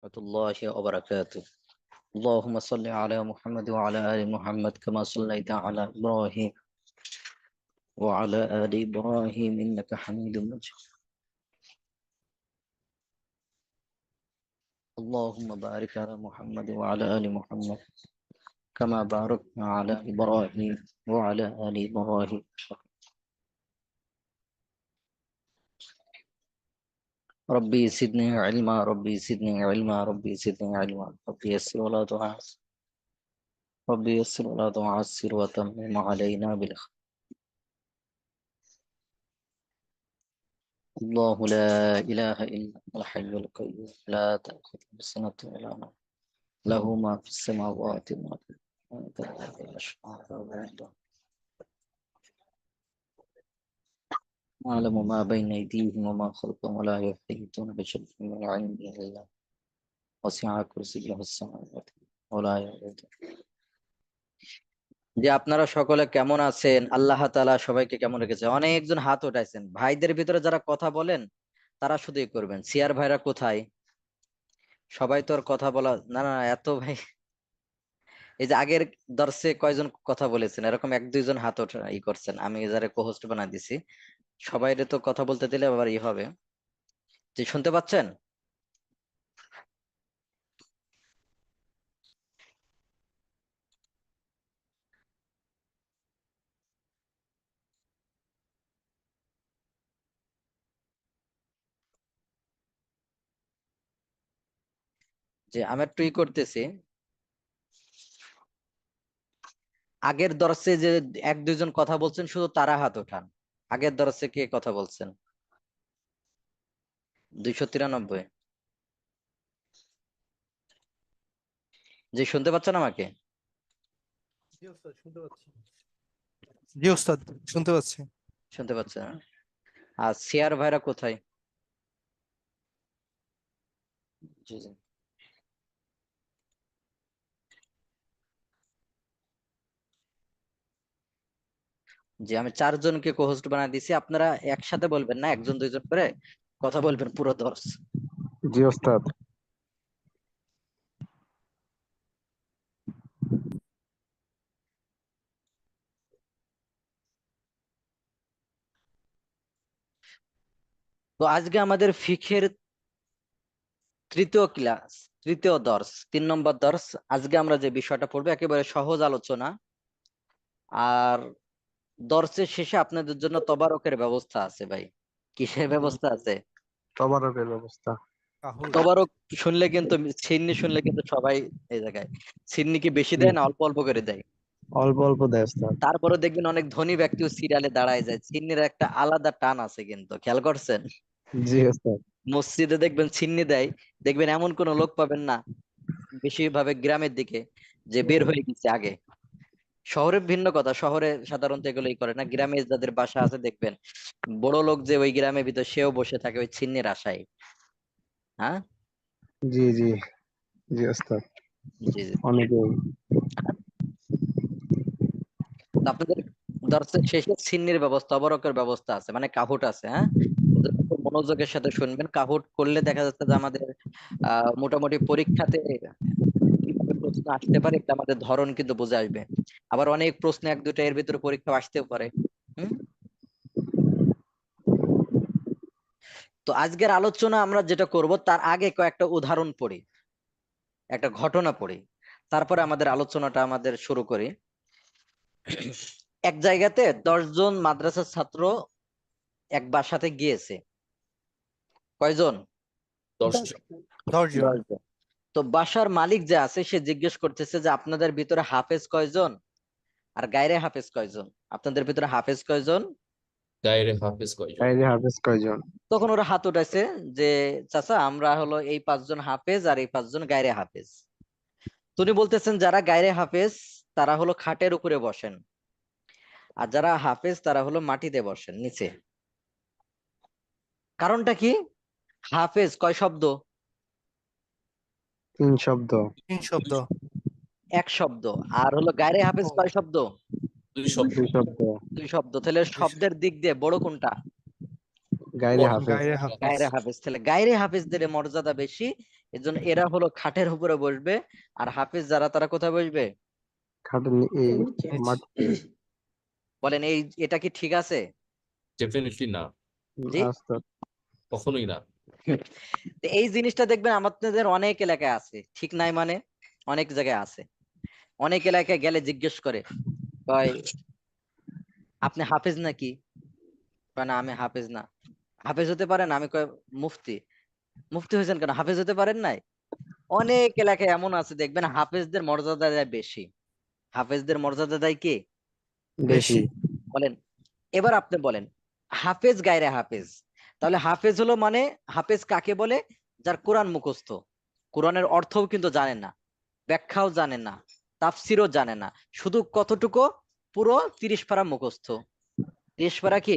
ورحمة الله وبركاته. اللهم صل على محمد وعلى آل محمد كما صليت على إبراهيم وعلى آل إبراهيم إنك حميد مجيد. اللهم بارك على محمد وعلى آل محمد كما باركنا على إبراهيم وعلى آل إبراهيم. ربي زدني علما ربي زدني علما ربي زدني علما ربي يسر ولا تعسر ربي يسر ولا تعسر وتمم علينا بالخير. الله لا إله إلا الحي القيوم لا تأخذه سنة ولا نوم له ما في السماوات وما في الأرض يعلم ما بين أيديهم وما خلفهم ولا يحيطون بشيء من علمه إلا الله وسع كرسيه السماوات ولا يؤوده. যে আপনারা সকলে কেমন আছেন? আল্লাহ তাআলা সবাইকে কেমন রেখেছে? অনেকজন হাত উঠাইছেন। ভাইদের ভিতরে যারা কথা বলেন তারা শুধুই করবেন। সিয়ার ভাইরা কোথায়? সবাই তো আর কথা বলা না না এত ভাই। এই যে আগের দর্শে কয়জন কথা বলেছেন? এরকম এক দুইজন হাত করছেন। আমি যারা কোহোস্ট বানা দিছি সবাইরে তো কথা বলতে দিলে আবার হবে। যে শুনতে পাচ্ছেন? যে আমি একটু করতেছি। আগের দর্শে যে এক দুইজন কথা বলছেন শুধু তারা হাত ওঠান। আগের দর্শে কে কথা বলছেন? 293। যে শুনতে পাচ্ছেন আমাকে? জি ওস্তাদ শুনতে পাচ্ছি। শুনতে পাচ্ছেন? আর সিয়ার ভাইরা কোথায়? জি জি। জি আমি 4 জনকে কোহোস্ট বানায় দিছি। আপনারা একসাথে বলবেন না, একজন দুইজন করে কথা বলবেন পুরো দর্শ। জি ওস্তাদ। তো আজকে আমাদের ফিখের তৃতীয় ক্লাস, তৃতীয় দর্শ, 3 নম্বর দর্শ। আজকে আমরা যে বিষয়টা পড়বো একেবারে সহজ আলোচনা। আর দর্শের শেষে আপনাদের জন্য তবারকের ব্যবস্থা আছে ভাই। কিসের ব্যবস্থা আছে? তবারকের ব্যবস্থা। তবারক শুনলে কিন্তু, ছিন্নি শুনলে কিন্তু সবাই এই জায়গায় ছিন্নি কি বেশি দেয় না অল্প অল্প করে দেয়? অল্প অল্প দেয় ওস্তাদ। তারপরে দেখবেন অনেক ধনী ব্যক্তিও সিরিয়ালে দাঁড়ায় যায়। ছিন্নির একটা আলাদা টান আছে কিন্তু, খেয়াল করছেন? জি ওস্তাদ। মসজিদে দেখবেন ছিন্নি দেয়, দেখবেন এমন কোন লোক পাবেন না, বেশিরভাগ গ্রামের দিকে, যে বের হয়ে গেছে আগে। শহরে ভিন্ন কথা, শহরে সাধারণত এগুলোই করে না। গ্রামে যাদের বাসা আছে দেখবেন বড় লোক যে ওই গ্রামের ভিতর সেও বসে থাকে ওই ছিন্নির আশায়। হ্যাঁ জি জি জি ওস্তাদ। জি জি। অনেকেই। তো আপনাদের দর্শক শেষে ছিন্নির ব্যবস্থা, অবরকের ব্যবস্থা আছে, মানে কাহুট আছে। হ্যাঁ, খুব মনোযোগের সাথে শুনবেন। কাহুট করলে দেখা যাচ্ছে যে আমাদের মোটামুটি পরীক্ষাতে কিভাবে প্রশ্ন আসতে পারে এটা আমাদের ধরন কিন্তু বুঝে আসবে। আবার অনেক প্রশ্ন এক দুটা এর ভিতরে পরীক্ষা আসতেও পারে। হুম। তো আজকের আলোচনা আমরা যেটা করব তার আগে কয়েকটা উদাহরণ পড়ি, একটা ঘটনা পড়ি, তারপরে আমাদের আলোচনাটা আমাদের শুরু করি। এক জায়গাতে 10 জন মাদ্রাসার ছাত্র এক বাসাতে গিয়েছে। কয়জন? 10 জন। 10 জন। তো বাসার মালিক যে আছে সে জিজ্ঞেস করতেছে যে আপনাদের ভিতরে হাফেজ কয়জন আর গায়রে হাফেজ কয়জন? আপনাদের ভিতরে হাফেজ কয়জন, গায়রে হাফেজ কয়জন? গায়রে হাফেজ কয়জন? তখন ওরা হাত উঠাইছে যে চাচা আমরা হলো এই 5 জন হাফেজ আর এই 5 জন গায়রে হাফেজ। তিনি বলতেছেন যারা গায়রে হাফেজ তারা হলো খাটের উপরে বসেন, আর যারা হাফেজ তারা হলো মাটিতে বসেন নিচে। কারণটা কি? হাফেজ কয় শব্দ? 3 শব্দ। 3 শব্দ। 1 শব্দ। আর হলো গায়রে হাফেজ কয় শব্দ? 2 শব্দ। 2 শব্দ। 2 শব্দ। তাহলে শব্দের দিক দিয়ে বড় কোনটা? গায়রে হাফেজ। গায়রে হাফেজ। গায়রে হাফেজ। তাহলে গায়রে হাফেজদের মর্যাদা বেশি, এর জন্য এরা হলো খাটের উপরে বসবে, আর হাফেজ যারা তারা কোথায় বসবে? খাটের এই নিচে। মাটি। বলেন এটা কি ঠিক আছে? ডেফিনেটলি না, জি। ওস্তাদ কখনোই না। তো এই জিনিসটা দেখবেন আমাদের অনেক এলাকায় আছে, ঠিক নাই মানে অনেক জায়গায় আছে। অনেক এলাকায় গেলে জিজ্ঞেস করে, কয় আপনি হাফেজ নাকি? কয় না আমি হাফেজ না। হাফেজ হতে পারেন? আমি কয় মুফতি। মুফতি হয়েছেন কেন, হাফেজ হতে পারেন নাই? অনেক এলাকায় এমন আছে দেখবেন হাফেজদের মর্যাদা দেয় বেশি। হাফেজদের মর্যাদা দেয় কি? বেশি। বলেন। এবার আপনি বলেন হাফেজ গায়রে হাফেজ, তাহলে হাফেজ হলো মানে হাফেজ কাকে বলে? যার কোরআন মুখস্থ, কোরআনের অর্থও কিন্তু জানে না, ব্যাখ্যাও জানে না, তাফসিরও জানে না, শুধু কতটুকু? পুরো 30 পারা মুখস্থ। 30 পারা কি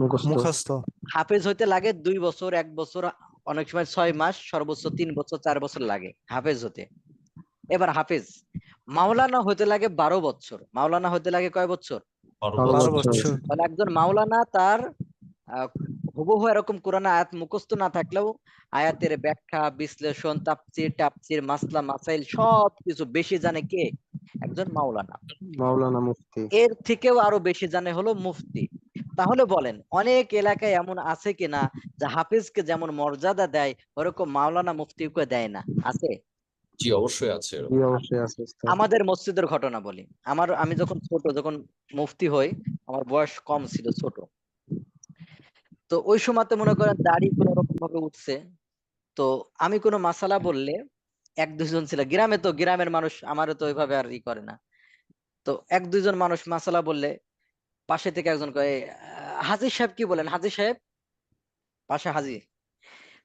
মুখস্থ। মুখস্থ। হাফেজ হইতে লাগে 2 বছর, 1 বছর, অনেক সময় 6 মাস, সর্বোচ্চ 3 বছর 4 বছর লাগে হাফেজ হতে। এবার হাফেজ মাওলানা হতে লাগে 12 বছর। মাওলানা হতে লাগে কয় বছর? 12 12 বছর। বছর। তাহলে একজন মাওলানা তার হুবহু এরকম কোরআন আয়াত মুখস্থ না থাকলেও আয়াতের ব্যাখ্যা, বিশ্লেষণ, তাফসীর টাফসীর, মাসলা মাসাইল সবকিছু বেশি জানে কে? একজন মাওলানা। মাওলানা মুফতি। এর থেকেও আরো বেশি জানে হলো মুফতি। তাহলে বলেন অনেক এলাকায় এমন আছে কিনা যে হাফেজকে যেমন মর্যাদা দেয় ওরকম মাওলানা মুফতিকে দেয় না? আছে? জি, অবশ্যই আছে জি এরকম। অবশ্যই আছে ওস্তাদ। আমাদের মসজিদের ঘটনা বলি। আমি যখন ছোট, যখন মুফতি হই, আমার বয়স কম ছিল, ছোট। তো ওই সময়তে মনে করেন দাড়ি কোন রকম ভাবে উঠছে। তো আমি কোনো মাসালা বললে 1-2 জন ছিল গ্রামে, তো গ্রামের মানুষ আমারও তো ওইভাবে আর করে না। তো 1-2 জন মানুষ মাসালা বললে পাশে থেকে একজন কয়, হাজী সাহেব কি বলেন? হাজী সাহেব, পাশে হাজী,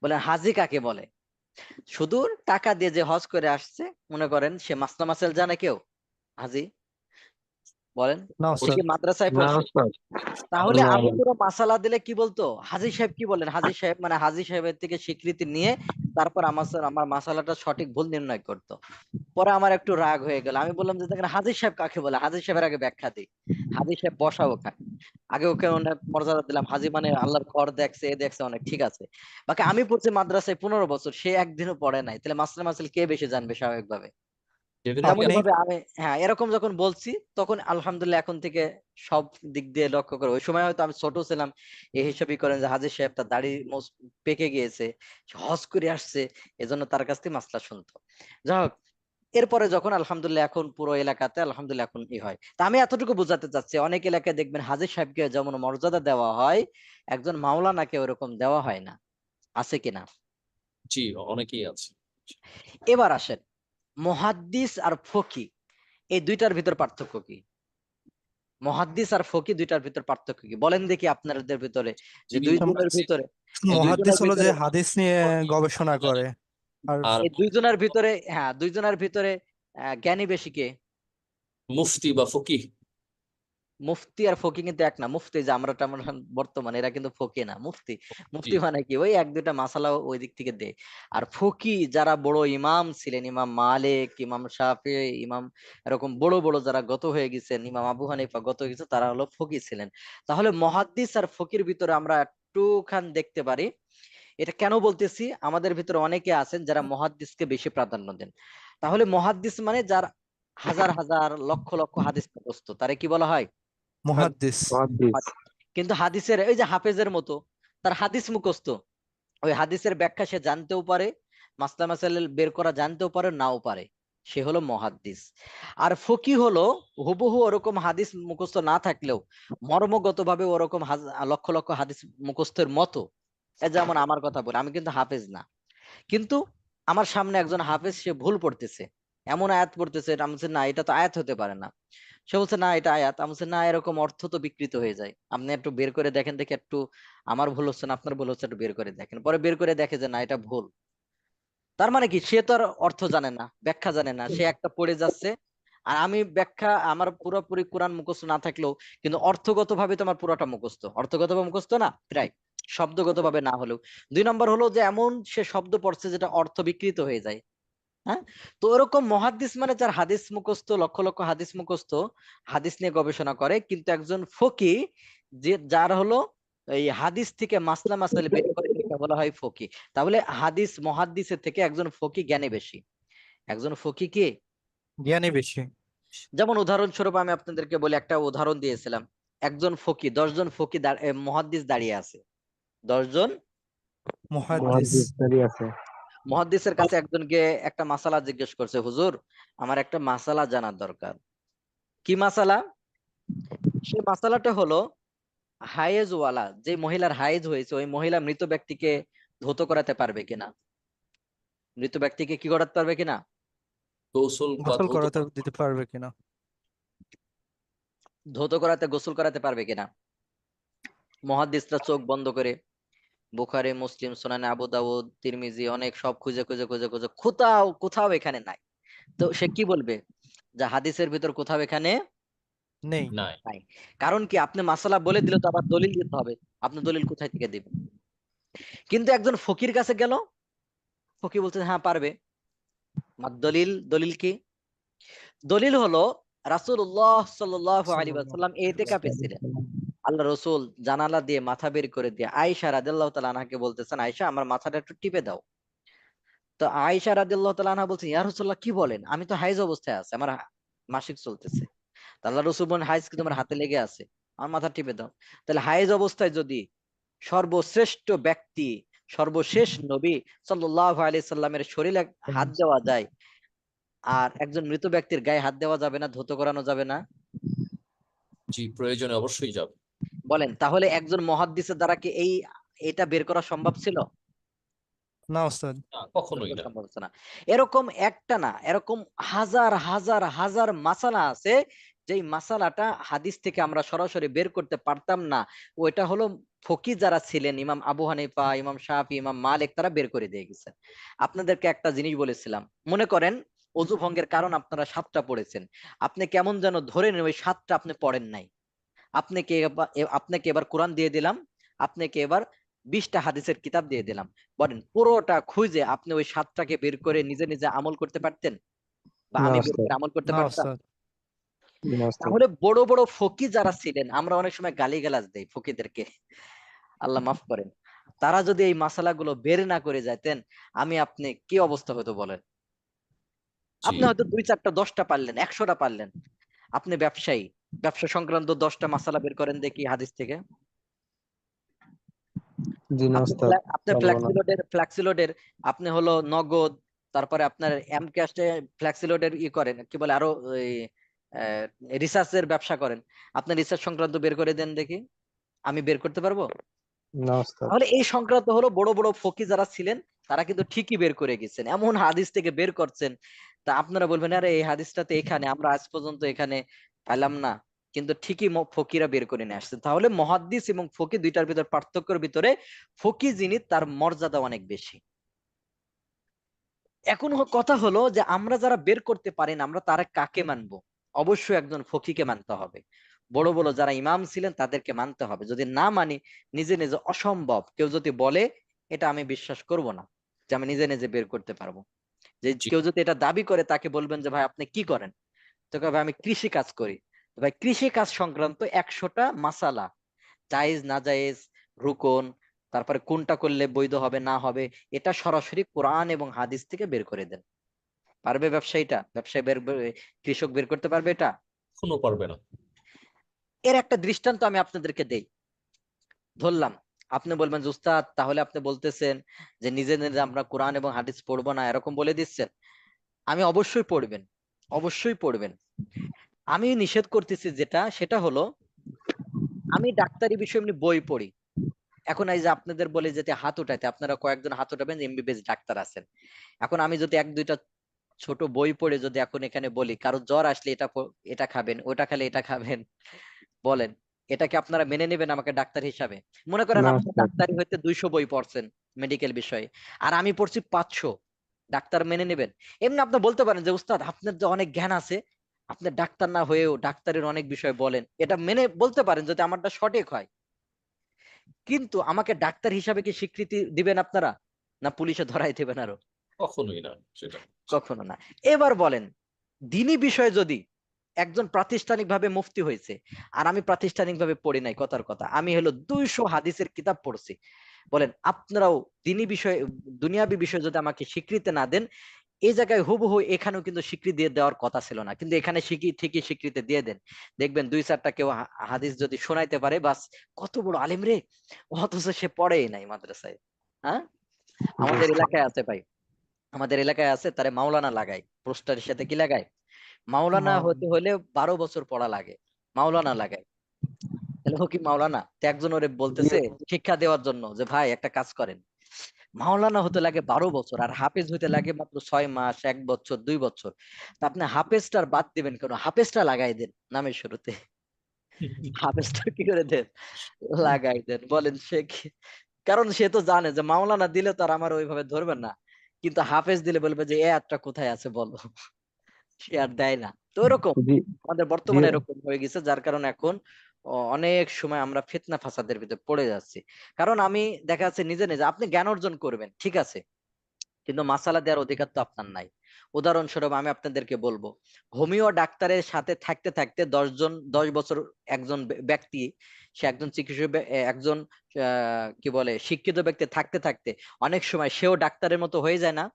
বলেন হাজী কাকে বলে? শুধু টাকা দিয়ে যে হজ করে আসছে, মনে করেন সে মাসলা মাসাইল জানে কেউ? হাজী বলেন, না সে ওস্তাদ। কি মাদ্রাসায় না পড়ছে? ওস্তাদ। তাহলে না আমি না। পুরো মাসালা দিলে কি বলতো, হাজী সাহেব কি বলেন? হাজী সাহেব মানে হাজী সাহেবের থেকে স্বীকৃতি নিয়ে তারপর আমার মাসালাটা সঠিক ভুল নির্ণয় করতো। পরে আমার একটু রাগ হয়ে গেল, আমি বললাম যে দেখেন হাজী সাহেব কাকে বলে, হাজী সাহেবের আগে ব্যাখ্যা দিই। হাজী সাহেব বসা ওখানে, আগে ওকে অনেক মর্যাদা দিলাম। হাজী মানে আল্লাহর ঘর দেখছে, এ দেখছে, অনেক ঠিক আছে। বাকি আমি পড়ছি মাদ্রাসায় 15 বছর, সে একদিনও পড়ে নাই, তাহলে মাসলা মাসাইল কে বেশি জানবে স্বাভাবিকভাবে? তেমনি ডেফিনেটলি আপনি ভাবে আমি, হ্যাঁ, এরকম যখন বলছি তখন আলহামদুলিল্লাহ এখন থেকে সব দিক দিয়ে লক্ষ্য করে, ওই সময় হয়তো আমি ছোট ছিলাম, এই হিসাবই করেন যে হাজির সাহেব তার দাড়ি পেকে গিয়েছে, সে হজ করে আসছে, এজন্য তার কাছ থেকে মাসলা শুনতো। যাই হোক, এরপরে যখন আলহামদুলিল্লাহ এখন পুরো এলাকাতে আলহামদুলিল্লাহ এখন হয়, তা আমি এতটুকু বোঝাতে চাচ্ছি অনেক এলাকায় দেখবেন হাজির সাহেবকে যেমন মর্যাদা দেওয়া হয়, একজন মাওলানাকে ওরকম দেওয়া হয় না। আছে কিনা? জি, অনেকেই আছে। এবার আসেন মুহাদ্দিস আর ফকিহ, এই দুইটার ভিতর পার্থক্য কি? মুহাদ্দিস আর ফকিহ দুইটার ভিতর পার্থক্য কি বলেন দেখি আপনাদের ভিতরে, যে যিনি দুইজনের মুহাদ্দিস, ভিতরে, এই মুহাদ্দিস দুইজনের হলো যে ভিতরে, হাদিস নিয়ে গবেষণা করে। আর আর এই দুইজনের ভিতরে, হ্যাঁ, দুইজনের ভিতরে জ্ঞানী বেশি কে? মুফতি বা ফকিহ। মুফতি আর ফকি কিন্তু এক না। মুফতি যে আমরা বর্তমানে, এরা কিন্তু ফকি না, মুফতি। জি, মুফতি মানে কি, ওই 1-2টা মাসালা ওই দিক থেকে দেয়। আর ফকি যারা বড় ইমাম ছিলেন, ইমাম মালিক, ইমাম শাফি, ইমাম, এরকম বড় বড় যারা গত হয়ে গেছেন, ইমাম আবু হানিফা গত হয়ে গেছে, তারা হলো ফকি ছিলেন। তাহলে মুহাদ্দিস আর ফকির ভিতরে আমরা একটুখান দেখতে পারি। এটা কেন বলতেছি, আমাদের ভিতরে অনেকে আছেন যারা মুহাদ্দিসকে বেশি প্রাধান্য দেন। তাহলে মুহাদ্দিস মানে যার হাজার হাজার লক্ষ লক্ষ হাদিস মুখস্থ, তারে কি বলা হয়? মুহাদ্দিস। মুহাদ্দিস। কিন্তু হাদিসের এই যে হাফেজের মতো, তার হাদিস মুখস্থ, ওই হাদিসের ব্যাখ্যা সে জানতেও পারে, মাসলা মাসাইল বের করা জানতেও পারে, নাও পারে, সে হলো মুহাদ্দিস। আর ফকিহ হলো হুবহু ওরকম হাদিস মুখস্থ না থাকলেও মর্মগত ভাবে ওরকম লক্ষ লক্ষ হাদিস মুখস্থের মতো। যেমন আমার কথা বলি, আমি কিন্তু হাফেজ না, কিন্তু আমার সামনে একজন হাফেজ, সে ভুল পড়তেছে, এমন আয়াত পড়তেছে, আমি বলছি না এটা তো আয়াত হতে পারে না। সে বলছে না এটা আয়াত, আমি বলছি না এরকম অর্থ তো বিকৃত হয়ে যায়, আপনি একটু বের করে দেখেন দেখি, একটু আমার ভুল হচ্ছে না আপনার ভুল হচ্ছে, একটু বের করে দেখেন। পরে বের করে দেখে যে না এটা ভুল। তার মানে কি, সে তো আর অর্থ জানে না, ব্যাখ্যা জানে না, সে একটা পড়ে যাচ্ছে। আর আমি ব্যাখ্যা, আমার পুরোপুরি কোরআন মুখস্থ না থাকলেও কিন্তু অর্থগত ভাবে তোমার পুরোটা মুখস্থ, অর্থগত ভাবে মুখস্থ না প্রায়, শব্দগত ভাবে না হলেও। 2 নম্বর হলো যে এমন সে শব্দ পড়ছে যেটা অর্থ বিকৃত হয়ে যায়। হ্যাঁ, তো ওরকম মুহাদ্দিস মানে যার হাদিস মুখস্থ, লক্ষ লক্ষ হাদিস মুখস্থ, হাদিস নিয়ে গবেষণা করে। কিন্তু একজন ফকিহ, যে যার হলো এই হাদিস থেকে মাসলা মাসাইল বের করে নিতে বলা হয় ফকি। তাহলে হাদিস মুহাদ্দিসের থেকে একজন ফকি জ্ঞানী বেশি। একজন ফকি কি, জ্ঞানী বেশি। যেমন উদাহরণস্বরূপ আমি আপনাদেরকে বলি, একটা উদাহরণ দিয়েছিলাম, একজন ফকি 10 জন ফকি মুহাদ্দিস দাঁড়িয়ে আছে, 10 জন মুহাদ্দিস। মুহাদ্দিস দাঁড়িয়ে আছে। মুহাদ্দিসের কাছে একজনকে একটা মাসালা জিজ্ঞেস করছে, হুজুর আমার একটা মাসালা জানার দরকার। কি মাসালা? সেই মাসালাটা হলো, হায়েজ ওয়ালা, যে মহিলার হায়েজ হয়েছে ওই মহিলা মৃত ব্যক্তিকে ধৌত করাতে পারবে কিনা, মৃত ব্যক্তিকে কি করাতে পারবে কিনা, গোসল বা গোসল ধৌত করাতে দিতে পারবে কিনা? ধৌত করাতে, গোসল করাতে পারবে কিনা। মুহাদ্দিসরা চোখ বন্ধ করে বুখারী, মুসলিম, সুনানে আবু দাউদ, তিরমিজি, অনেক সব খুঁজে খুঁজে খুঁজে খুঁজে কোথাও কোথাও এখানে নাই। তো সে কি বলবে, যে হাদিসের ভিতর কোথাও এখানে নেই। নাই। নাই। কারণ কি, আপনি মাসালা বলে দিলে তো আবার দলিল দিতে হবে, আপনি দলিল কোথায় থেকে দিবেন? কিন্তু একজন ফকির কাছে গেল, ফকি বলছে হ্যাঁ পারবে। দলিল, দলিল কি? দলিল হলো রাসূলুল্লাহ সাল্লাল্লাহু আলাইহি ওয়াসাল্লাম ইতিকাফে ছিলেন। আল্লাহ রসুল জানালা দিয়ে মাথা বের করে দিয়ে আয়েশা রাদিয়াল্লাহু তাআলা আনহাকে বলতেছেন, আয়েশা আমার মাথাটা একটু টিপে দাও। তো আয়েশা রাদিয়াল্লাহু তাআলা আনহা বলছেন, ইয়া রাসূলুল্লাহ কি বলেন, আমি তো হাইজ অবস্থায় আছি, আমার মাসিক চলতেছে। তো আল্লাহ রসুল বলেন, হাইজ কি তোমার হাতে লেগে আছে, আমার মাথা টিপে দাও। তাহলে হাইজ অবস্থায় যদি সর্বশ্রেষ্ঠ ব্যক্তি, সর্বশেষ নবী সাল্লাল্লাহু আলাইহি সাল্লামের শরীরে হাত দেওয়া যায়, আর একজন মৃত ব্যক্তির গায়ে হাত দেওয়া যাবে না, ধৌত করানো যাবে না? জি, প্রয়োজনে অবশ্যই যাবে। বলেন, তাহলে একজন মুহাদ্দিসের দ্বারা কি এটা বের করা সম্ভব ছিল? না ওস্তাদ। না, কখনোই এরকম না। সম্ভব হচ্ছে না। এরকম একটা না, এরকম হাজার হাজার হাজার মাসালা আছে, যেই মাসালাটা হাদিস থেকে আমরা সরাসরি বের করতে পারতাম না। ওইটা হলো ফকি যারা ছিলেন, ইমাম আবু হানিফা, ইমাম শাফি, ইমাম মালিক, তারা বের করে দিয়ে গেছেন। আপনাদেরকে একটা জিনিস বলেছিলাম, মনে করেন অজু ভঙ্গের কারণ আপনারা 7টা পড়েছেন, আপনি কেমন যেন ধরে নেন ওই 7টা আপনি পড়েন নাই। আপনাকে এবার কোরআন দিয়ে দিলাম, আপনাকে এবার 20টা হাদিসের কিতাব দিয়ে দিলাম, বলেন পুরোটা খুঁজে আপনি ওই 7টাকে বের করে নিজে নিজে আমল করতে পারতেন, বা না আমি বের ওস্তাদ, করে আমল করতে না পারতাম? ওস্তাদ। না ওস্তাদ। তাহলে বড় বড় ফকি যারা ছিলেন, আমরা অনেক সময় গালিগালাজ দেই ফকিদেরকে, আল্লাহ মাফ করেন, তারা যদি এই মাসালাগুলো বের না করে যাইতেন, আমি আপনি কি অবস্থা হতো বলেন? জি, আপনি হয়তো 2, 4টা 10টা পারলেন, 100টা পারলেন, আপনি ব্যবসায়ী, ব্যবসা সংক্রান্ত 10টা মাসালা বের করেন দেখি হাদিস থেকে। জি না আপনি ওস্তাদ, আপনি পারবো না। ফ্ল্যাক্সিলোডের আপনি হলো নগদ, তারপরে আপনার এম ক্যাশে ফ্ল্যাক্সিলোডের করেন, কি বলে আরো ওই রিসার্চের ব্যবসা করেন, আপনি রিসার্চ সংক্রান্ত বের করে দেন দেখি, আমি বের করতে পারবো? না ওস্তাদ। তাহলে এই সংক্রান্ত হলো বড় বড় ফকি যারা ছিলেন, তারা কিন্তু ঠিকই বের করে গেছেন, এমন হাদিস থেকে বের করছেন। তা আপনারা বলবেন আরে এই হাদিসটা তো এখানে, আমরা আজ পর্যন্ত এখানে পাইলাম না, কিন্তু ঠিকই ফকিরা বের করে নিয়ে আসছেন। তাহলে মুহাদ্দিস এবং ফকি দুইটার ভিতর পার্থক্যের ভিতরে ফকি যিনি তার মর্যাদা অনেক বেশি। এখন কথা হলো যে আমরা যারা বের করতে পারি না, আমরা তারা কাকে মানবো? অবশ্যই একজন ফকিকে মানতে হবে, বড় বড় যারা ইমাম ছিলেন তাদেরকে মানতে হবে। যদি না মানি, নিজে নিজে অসম্ভব কেউ যদি বলে, এটা আমি বিশ্বাস করব না যে আমি নিজে নিজে বের করতে পারবো। যে জি, কেউ যদি এটা দাবি করে, তাকে বলবেন যে ভাই আপনি কি করেন, তো ভাই আমি কৃষি কাজ করি। তো ভাই কৃষি কাজ সংক্রান্ত 100টা মাসালা, জায়েজ না জায়েজ, রুকন, তারপরে কোনটা করলে বৈধ হবে না হবে, এটা সরাসরি কোরআন এবং হাদিস থেকে বের করে দেন। পারবে ব্যবসায়ীটা, কৃষক বের করতে পারবে এটা? কখনো পারবে না। এর একটা দৃষ্টান্ত আমি আপনাদেরকে দেই, ধরলাম আপনি বলবেন যে উস্তাদ তাহলে আপনি বলতেছেন যে নিজে নিজে আমরা কোরআন এবং হাদিস পড়বো না, এরকম বলে দিচ্ছেন। আমি অবশ্যই পড়বেন, অবশ্যই পড়বেন। আমি নিষেধ করতেছি যেটা, সেটা হলো আমি ডাক্তারি বিষয়ে এমনি বই পড়ি। এখন এই যে আপনাদের বলে যেতে হাত উঠাইতে, আপনারা কয়েকজন হাত উঠাবেন এমবিবিএস ডাক্তার আছেন। এখন আমি যদি 1, 2টা ছোট বই পড়ে যদি এখন এখানে বলি কারো জ্বর আসলে এটা খাবেন, ওটা খেলে এটা খাবেন, বলেন এটা কি আপনারা মেনে নেবেন আমাকে ডাক্তার হিসাবে? মনে করেন না আপনি ওস্তাদ। ডাক্তারি হইতে 200 বই পড়ছেন মেডিকেল বিষয়ে, আর আমি পড়ছি 500, ডাক্তার মেনে নেবেন? এমনি আপনি বলতে পারেন যে উস্তাদ আপনার যে অনেক জ্ঞান আছে, আপনি ডাক্তার না হয়েও ডাক্তারের অনেক বিষয় বলেন, এটা মেনে বলতে পারেন যদি আমারটা সঠিক হয়। কিন্তু আমাকে ডাক্তার হিসাবে কি স্বীকৃতি দিবেন আপনারা, না পুলিশে ধরাই দেবেন আরো? কখনোই না সেটা। কখনো না। এবার বলেন, দ্বীনি বিষয়ে যদি একজন প্রাতিষ্ঠানিক ভাবে মুফতি হয়েছে, আর আমি প্রাতিষ্ঠানিক ভাবে পড়ি নাই, কথার কথা আমি হলো 200 হাদিসের কিতাব পড়ছি, বলেন আপনারাও দিনী বিষয়ে দুনিয়াবী বিষয়ে যদি আমাকে স্বীকৃতি না দেন, এই জায়গায় হুবহু এখানেও কিন্তু স্বীকৃতি দিয়ে দেওয়ার কথা ছিল না, কিন্তু এখানে ঠিকই স্বীকৃতি দিয়ে দেন। দেখবেন দুই চারটা কেউ হাদিস যদি শোনাইতে পারে, বাস কত বড় আলেম রে, অথচ সে পড়েই নাই মাদ্রাসায়। হ্যাঁ, জি আমাদের ওস্তাদ। এলাকায় আছে ভাই, আমাদের এলাকায় আছে, তারে মাওলানা লাগায়, পোস্টারের সাথে কি লাগায়, মাওলানা হতে মাওলানা। হলে 12 বছর পড়া লাগে, মাওলানা লাগায়। তাহলে ও কি মাওলানা? তো একজন ওরে জি বলতেছে শিক্ষা দেওয়ার জন্য যে ভাই একটা কাজ করেন, মাওলানা হতে লাগে 12 বছর, আর হাফেজ হতে লাগে মাত্র 6 মাস, 1 বছর, 2 বছর। তা আপনি হাফেজটার বাদ দিবেন কেন? হাফেজটা লাগাই দেন নামের শুরুতে, হাফেজটা কি করে দেন, লাগাই দেন। বলেন সে কি, কারণ সে তো জানে যে মাওলানা দিলে তো আর আমার ওইভাবে ধরবেন না, কিন্তু হাফেজ দিলে বলবে যে এ একটা কোথায় আছে বলো, সে আর দেয় না। তো এরকম জি আমাদের জি বর্তমানে এরকম হয়ে গেছে, যার কারণে এখন অনেক সময় আমরা ফিতনা ফাসাদের ভিতরে পড়ে যাচ্ছি। কারণ আমি দেখা যাচ্ছে নিজে নিজে আপনি জ্ঞান অর্জন করবেন ঠিক আছে, কিন্তু মাসালা দেওয়ার অধিকার তো আপনার নাই। উদাহরণস্বরূপ আমি আপনাদেরকে বলবো, হোমিও ডাক্তারের সাথে থাকতে থাকতে 10 বছর একজন ব্যক্তি, সে একজন চিকিৎসক, একজন কি বলে শিক্ষিত ব্যক্তি থাকতে থাকতে অনেক সময় সেও ডাক্তারের মতো হয়ে যায় না,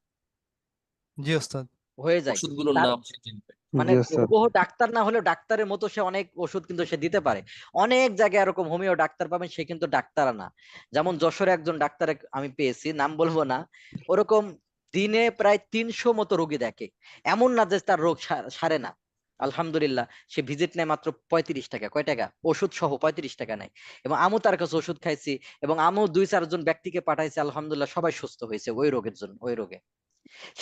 জি ওস্তাদ। হয়ে যায়। ওষুধগুলোর তার নাম সে চিনবে। মানে জি ওস্তাদ। হুবহু ডাক্তার না হলেও ডাক্তারের মতো সে অনেক ওষুধ কিন্তু সে দিতে পারে। অনেক জায়গায় এরকম হোমিও ডাক্তার পাবেন, সে কিন্তু ডাক্তার না। যেমন যশোরে একজন ডাক্তার আমি পেয়েছি, নাম বলবো না, ওরকম দিনে প্রায় 300 মতো রোগী দেখে। এমন না যে তার রোগ সারে না, আলহামদুলিল্লাহ। সে ভিজিট নেয় মাত্র 35 টাকা, কয় টাকা, ওষুধ সহ 35 টাকা নেয়। এবং আমু তার কাছে ওষুধ খাইছি, এবং আমু 2-4 জন ব্যক্তিকে পাঠাইছে, আলহামদুলিল্লাহ সবাই সুস্থ হয়েছে ওই রোগের জন্য, ওই রোগে।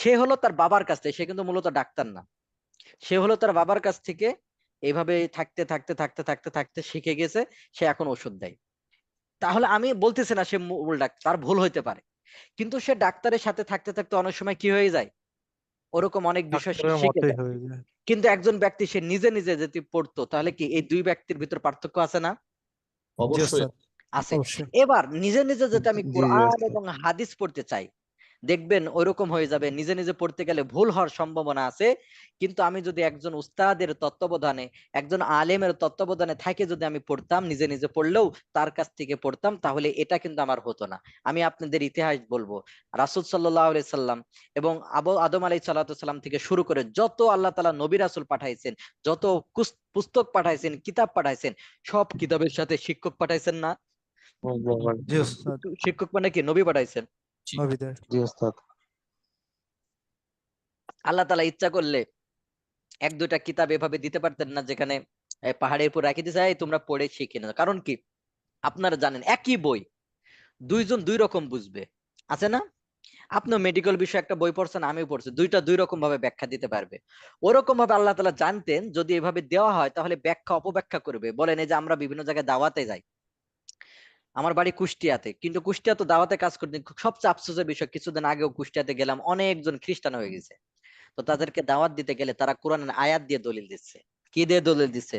সে হলো তার বাবার কাছ থেকে, সে কিন্তু মূলত ডাক্তার না, সে হলো তার বাবার কাছ থেকে এইভাবে থাকতে থাকতে থাকতে থাকতে থাকতে শিখে গেছে, সে এখন ওষুধ দেয়। তাহলে আমি বলতেছি না সে মূল ডাক্তার, তার ভুল হইতে পারে, কিন্তু সে ডাক্তারের সাথে থাকতে থাকতে অনেক সময় কি হয়ে যায়, ওরকম অনেক বিষয় সে ডাক্তারের শিখে মতোই যায়। হয়ে যায়। কিন্তু একজন ব্যক্তি সে নিজে নিজে যদি পড়তো, তাহলে কি এই দুই ব্যক্তির ভিতর পার্থক্য আছে না? জি অবশ্যই। ওস্তাদ, আছে। অবশ্যই। এবার নিজে নিজে যদি আমি জি জি কোরআন ওস্তাদ। এবং হাদিস পড়তে চাই, দেখবেন ওইরকম হয়ে যাবে, নিজে নিজে পড়তে গেলে ভুল হওয়ার সম্ভাবনা আছে। কিন্তু আমি যদি একজন উস্তাদের তত্ত্বাবধানে, একজন আলেমের তত্ত্বাবধানে থাকে যদি আমি পড়তাম, নিজে নিজে পড়লেও তার কাছ থেকে পড়তাম, তাহলে এটা কিন্তু আমার হতো না। আমি আপনাদের ইতিহাস বলবো, রাসূল সাল্লাল্লাহু আলাইহি সাল্লাম এবং আদম আলাইহিস সালাম থেকে শুরু করে যত আল্লাহ তাআলা নবী রাসূল পাঠাইছেন, যত পুস্তক পাঠাইছেন, কিতাব পাঠাইছেন, সব কিতাবের সাথে শিক্ষক পাঠাইছেন না? জি ওস্তাদ, শিক্ষক মানে কি, নবী পাঠাইছেন। জি। নবীদের। জি ওস্তাদ। আল্লাহ তাআলা ইচ্ছা করলে 1-2টা কিতাব এভাবে দিতে পারতেন না, যেখানে পাহাড়ের উপর রাখি দিয়েছে, এই তোমরা পড়ে শিখে নাও। কারণ কি, আপনারা জানেন একই বই দুইজন দুই রকম বুঝবে, আছে না? আপনি মেডিকেল বিষয়ে একটা বই পড়ছেন, আমিও পড়ছি, দুইটা দুই রকম ভাবে ব্যাখ্যা দিতে পারবে। ওরকম ভাবে আল্লাহ তাআলা জানতেন যদি এভাবে দেওয়া হয় তাহলে ব্যাখ্যা অপব্যাখ্যা করবে। বলেন এই যে আমরা বিভিন্ন জায়গায় দাওয়াতে যাই, আমার বাড়ি কুষ্টিয়াতে, কিন্তু কুষ্টিয়া তো দাওয়াতে কাজ করতে সবচেয়ে আফসোসের বিষয়, কিছুদিন আগেও কুষ্টিয়াতে গেলাম, অনেকজন খ্রিস্টান হয়ে গেছে। তো তাদেরকে দাওয়াত দিতে গেলে তারা কোরআনের আয়াত দিয়ে দলিল দিচ্ছে। কি দিয়ে দলিল দিচ্ছে?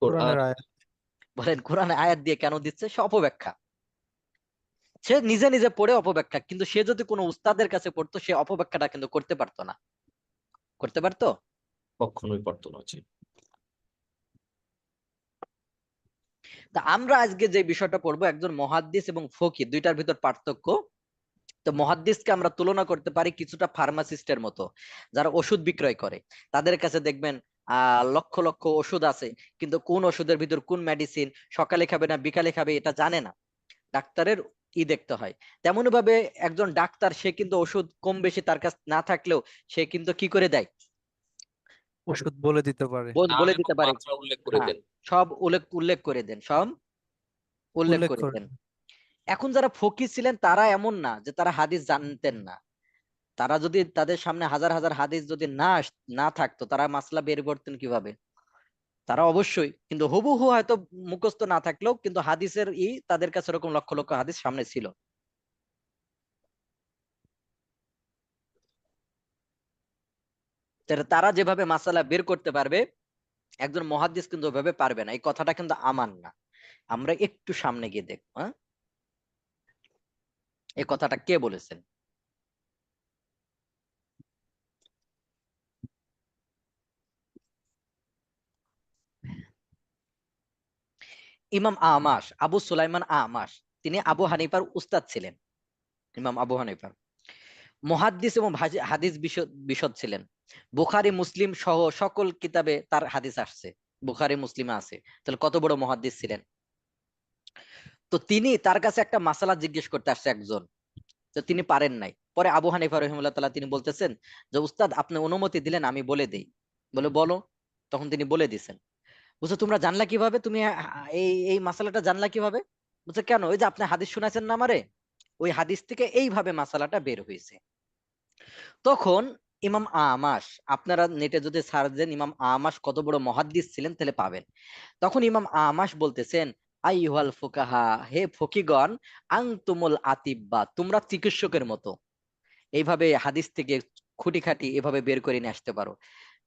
কোরআন। কোরআনের আয়াত। বলেন কোরআনের আয়াত দিয়ে কেন দিচ্ছে? সে অপব্যাখ্যা, সে নিজে নিজে পড়ে অপব্যাখ্যা, কিন্তু সে যদি কোনো উস্তাদের কাছে পড়তো সে অপব্যাখ্যাটা কিন্তু করতে পারতো না, করতে পারতো? কখনোই পারতো না। জি। তা আমরা আজকে যে বিষয়টা পড়বো, একজন মুহাদ্দিস এবং ফকিহ দুইটার ভিতর পার্থক্য। তো মুহাদ্দিসকে আমরা তুলনা করতে পারি কিছুটা ফার্মাসিস্টের মতো, যারা ওষুধ বিক্রয় করে। তাদের কাছে দেখবেন লক্ষ লক্ষ ওষুধ আছে, কিন্তু কোন ওষুধের ভিতর কোন মেডিসিন সকালে খাবে না বিকালে খাবে এটা জানে না, ডাক্তারের দেখতে হয়। তেমনি ভাবে একজন ডাক্তার, সে কিন্তু ওষুধ কম বেশি তার কাছে না থাকলেও সে কিন্তু কি করে দেয়, ওষুধ বলে দিতে পারে। নাম বলে এবং দিতে পারে। মাত্রা উল্লেখ করে হ্যাঁ, দেন। সব উল্লেখ উল্লেখ করে দেন, সব উল্লেখ উল্লেখ করে করে। দেন। এখন যারা ফকিহ ছিলেন তারা এমন না যে তারা হাদিস জানতেন না, তারা যদি তাদের সামনে হাজার হাজার হাদিস যদি না থাকতো, তারা মাসলা বের করতেন কিভাবে? তারা অবশ্যই, কিন্তু হুবহু হয়তো মুখস্থ না থাকলেও কিন্তু হাদিসের তাদের কাছে এরকম লক্ষ লক্ষ হাদিস সামনে ছিল। তারা যেভাবে মাসালা বের করতে পারবে, একজন মুহাদ্দিস কিন্তু ওইভাবে পারবে না। এই কথাটা কিন্তু আমার না, আমরা একটু সামনে গিয়ে দেখবো। হ্যাঁ, এই কথাটা কে বলেছেন? ইমাম আমাশ, আবু সুলাইমান আমাশ, তিনি আবু হানিফার উস্তাদ ছিলেন, ইমাম আবু হানিফা মুহাদ্দিস এবং হাদিস বিশদ ছিলেন। বুখারী মুসলিম সহ সকল কিতাবে তার হাদিস আসছে, বুখারী মুসলিমে আছে। তাহলে কত বড় মুহাদ্দিস ছিলেন। তো তিনি তার কাছে একটা মাসালা জিজ্ঞেস করতে আসছে একজন, তো তিনি পারেন নাই। পরে আবু হানিফা রহিমাহুল্লাহ তাআলা তিনি বলতেছেন যে উস্তাদ আপনি অনুমতি দিলেন আমি বলে দেই। বলে বলো। তখন তিনি বলে দিছেন। বুঝছো তোমরা জানলা কিভাবে, তুমি এই এই মাসালাটা জানলা কিভাবে? বুঝছো কেন? ওই যে আপনি হাদিস শুনাছেন না আমারে, ওই হাদিস থেকে এইভাবে মাসালাটা বের হয়েছে। তখন ইমাম আমাশ, আপনারা নেটে যদি সার্চ দেন ইমাম আমাশ কত বড় মুহাদ্দিস ছিলেন তাহলে পাবেন। তখন ইমাম আমাশ বলতেছেন আইয়ুহাল ফুকাহা, হে ফকিগণ, আনতুমুল আতিব্বা, তোমরা চিকিৎসকের মতো এইভাবে হাদিস থেকে খুঁটিখাটি এভাবে বের করে নিয়ে আসতে পারো,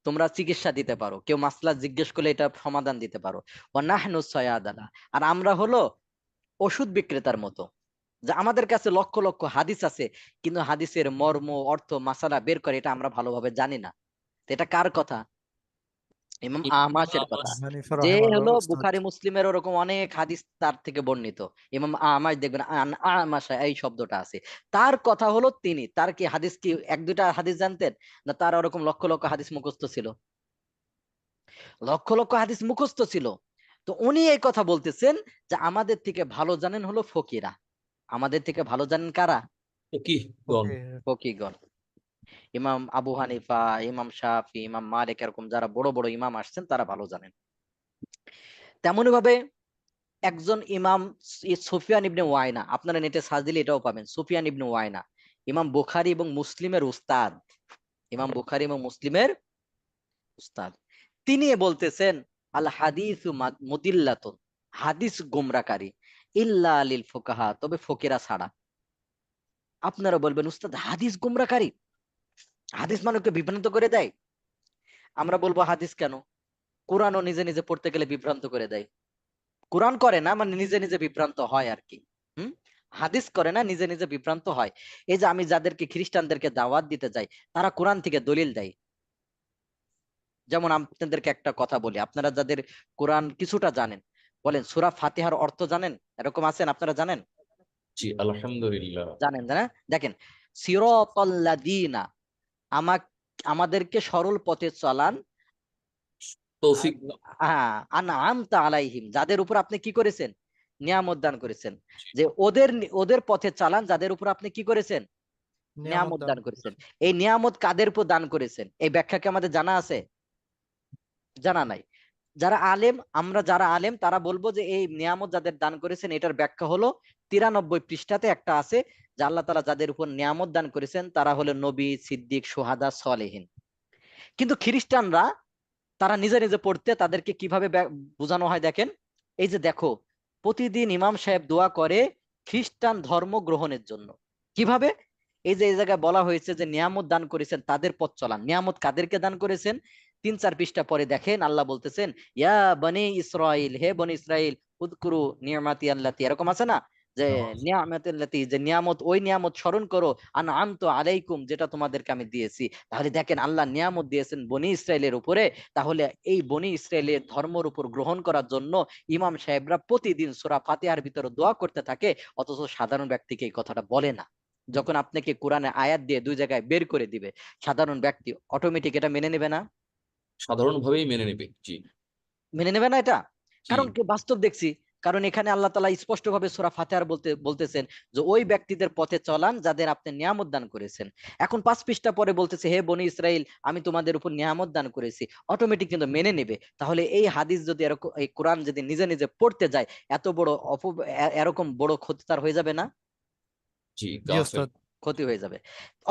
তোমরা চিকিৎসা দিতে পারো, কেউ মাসলা জিজ্ঞেস করলে এটা সমাধান দিতে পারো। ওয়া নাহনু সায়াদানা, আর আমরা হলো ওষুধ বিক্রেতার মতো, যে আমাদের কাছে লক্ষ লক্ষ হাদিস আছে কিন্তু হাদিসের মর্ম অর্থ মাসালা বের করে এটা আমরা ভালোভাবে জানি না। তো এটা কার কথা? ইমাম ইমাম আমাশের কথা। আবু হানিফা যে রাহিমাহুল্লাহ হলো উস্তাদ। বুখারী মুসলিমের ওরকম অনেক হাদিস তার থেকে বর্ণিত, ইমাম আমাশ দেখবেন আমাশা এই শব্দটা আছে, তার কথা হলো তিনি, তার কি হাদিস কি এক দুইটা হাদিস জানতেন না, তার ওরকম লক্ষ লক্ষ হাদিস মুখস্থ ছিল? লক্ষ লক্ষ হাদিস মুখস্থ ছিল। তো উনি এই কথা বলতেছেন যে আমাদের থেকে ভালো জানেন হলো ফকিরা, আমাদের থেকে ভালো জানেন কারা? ফকিহগণ। ওকে। ফকিগণ। ইমাম আবু হানিফা, ইমাম শাফি, ইমাম মালিক, এরকম যারা বড় বড় ইমাম আসছেন তারা ভালো জানেন। তেমনি ভাবে একজন ইমাম সুফিয়ান ইবনে ওয়াইনা, আপনারা নেটে সার্চ দিলে এটাও পাবেন, সুফিয়ান ইবনে ওয়াইনা ইমাম বুখারী এবং মুসলিমের উস্তাদ, ইমাম বুখারী এবং মুসলিমের উস্তাদ। তিনি বলতেছেন আল হাদিসু মুদিল্লাতুন, হাদিস গুমরাকারী, ইল্লা লিল ফুকাহা, তবে ফকিরা ছাড়া। আপনারা বলবেন উস্তাদ হাদিস গুমরাকারী, হাদিস মানুষকে বিভ্রান্ত করে দেয়। আমরা বলবো হাদিস কেন, কোরআনও নিজে নিজে পড়তে গেলে বিভ্রান্ত করে দেয়। কোরআন করে না, মানে নিজে নিজে বিভ্রান্ত হয় আর কি। হুম, হাদিস করে না, নিজে নিজে বিভ্রান্ত হয়। এই যে আমি যাদেরকে খ্রিস্টানদেরকে দাওয়াত দিতে যাই, তারা কোরআন থেকে দলিল দেয়। যেমন আপনাদেরকে একটা কথা বলি, আপনারা যাদের কোরআন কিছুটা জানেন, বলেন সূরা ফাতিহার অর্থ জানেন? এরকম আছেন আপনারা জানেন? জি আলহামদুলিল্লাহ। জানেন না? দেখেন, সিরাতাল্লাযীনা, আমাদেরকে সরল পথে চালান, তৌফিক দাও। আনআমতা আলাইহিম, যাদের উপর আপনি কি করেছেন? নিয়ামত দান করেছেন। যে ওদের ওদের পথে চালান যাদের উপর আপনি কি করেছেন? নিয়ামত নিয়ামত দান দান করেছেন। এই নিয়ামত কাদের উপর দান করেছেন এই ব্যাখ্যা কি আমাদের জানা আছে? জানা নাই। যারা আলেম, আমরা যারা আলেম তারা বলবো যে এই নিয়ামত যাদের দান করেছেন এটার ব্যাখ্যা হলো 93 পৃষ্ঠাতে একটা আছে, যে আল্লাহ তাআলা যাদের উপর নিয়ামত দান করেছেন তারা হলো নবী, সিদ্দিক, শুহাদা, সলেহিন। কিন্তু খ্রিস্টানরা, তারা নিজে নিজে পড়তে তাদেরকে কিভাবে বোঝানো হয় দেখেন, এই যে দেখো, প্রতিদিন ইমাম সাহেব দোয়া করে খ্রিস্টান ধর্ম গ্রহণের জন্য। কিভাবে? এই যে এই জায়গায় বলা হয়েছে যে নিয়ামত দান করেছেন তাদের পথ চলান, নিয়ামত কাদেরকে দান করেছেন? 3-4 পৃষ্ঠা পরে দেখেন আল্লাহ বলতেছেন ইয়া বনি ইসরাইল, হে বনি ইসরাইল, উযকুরু নিয়ামাতি আল্লাতি, এরকম আছে না যে নিয়ামাতুল্লাতি, যে নিয়ামত, ওই নিয়ামত স্মরণ করো, আনআমতু আলাইকুম, যেটা তোমাদেরকে আমি দিয়েছি। তাহলে দেখেন আল্লাহ নিয়ামত দিয়েছেন বনি ইসরাইলের উপরে, তাহলে এই বনি ইসরাইলের ধর্মের উপর গ্রহণ করার জন্য ইমাম সাহেবরা প্রতিদিন সূরা ফাতিহার ভিতরে দোয়া করতে থাকে, অথচ সাধারণ ব্যক্তিকে এই কথাটা বলে না। যখন আপনাকে কোরআনে আয়াত দিয়ে দুই জায়গায় বের করে দিবে, সাধারণ ব্যক্তি অটোমেটিক এটা মেনে নেবে না? সাধারণভাবেই মেনে নেবে। জি মেনে নেবে না এটা? জি। কারণ কি বাস্তব দেখছি, কারণ এখানে আল্লাহ তাআলা স্পষ্ট ভাবে সূরা ফাতিহার বলতেছেন যে ওই ব্যক্তিদের পথে চলান যাদের আপনি নিয়ামত দান করেছেন। এখন 5 পৃষ্ঠা পরে বলতেছে হে বনি ইসরাইল, আমি তোমাদের উপর নিয়ামত দান করেছি, অটোমেটিক কিন্তু মেনে নেবে। তাহলে এই হাদিস যদি এরকম, এই কোরআন যদি নিজে নিজে পড়তে যায়, এত বড় এরকম বড় ক্ষতি তার হয়ে যাবে না? জি জি কাফের। ওস্তাদ। ক্ষতি হয়ে যাবে।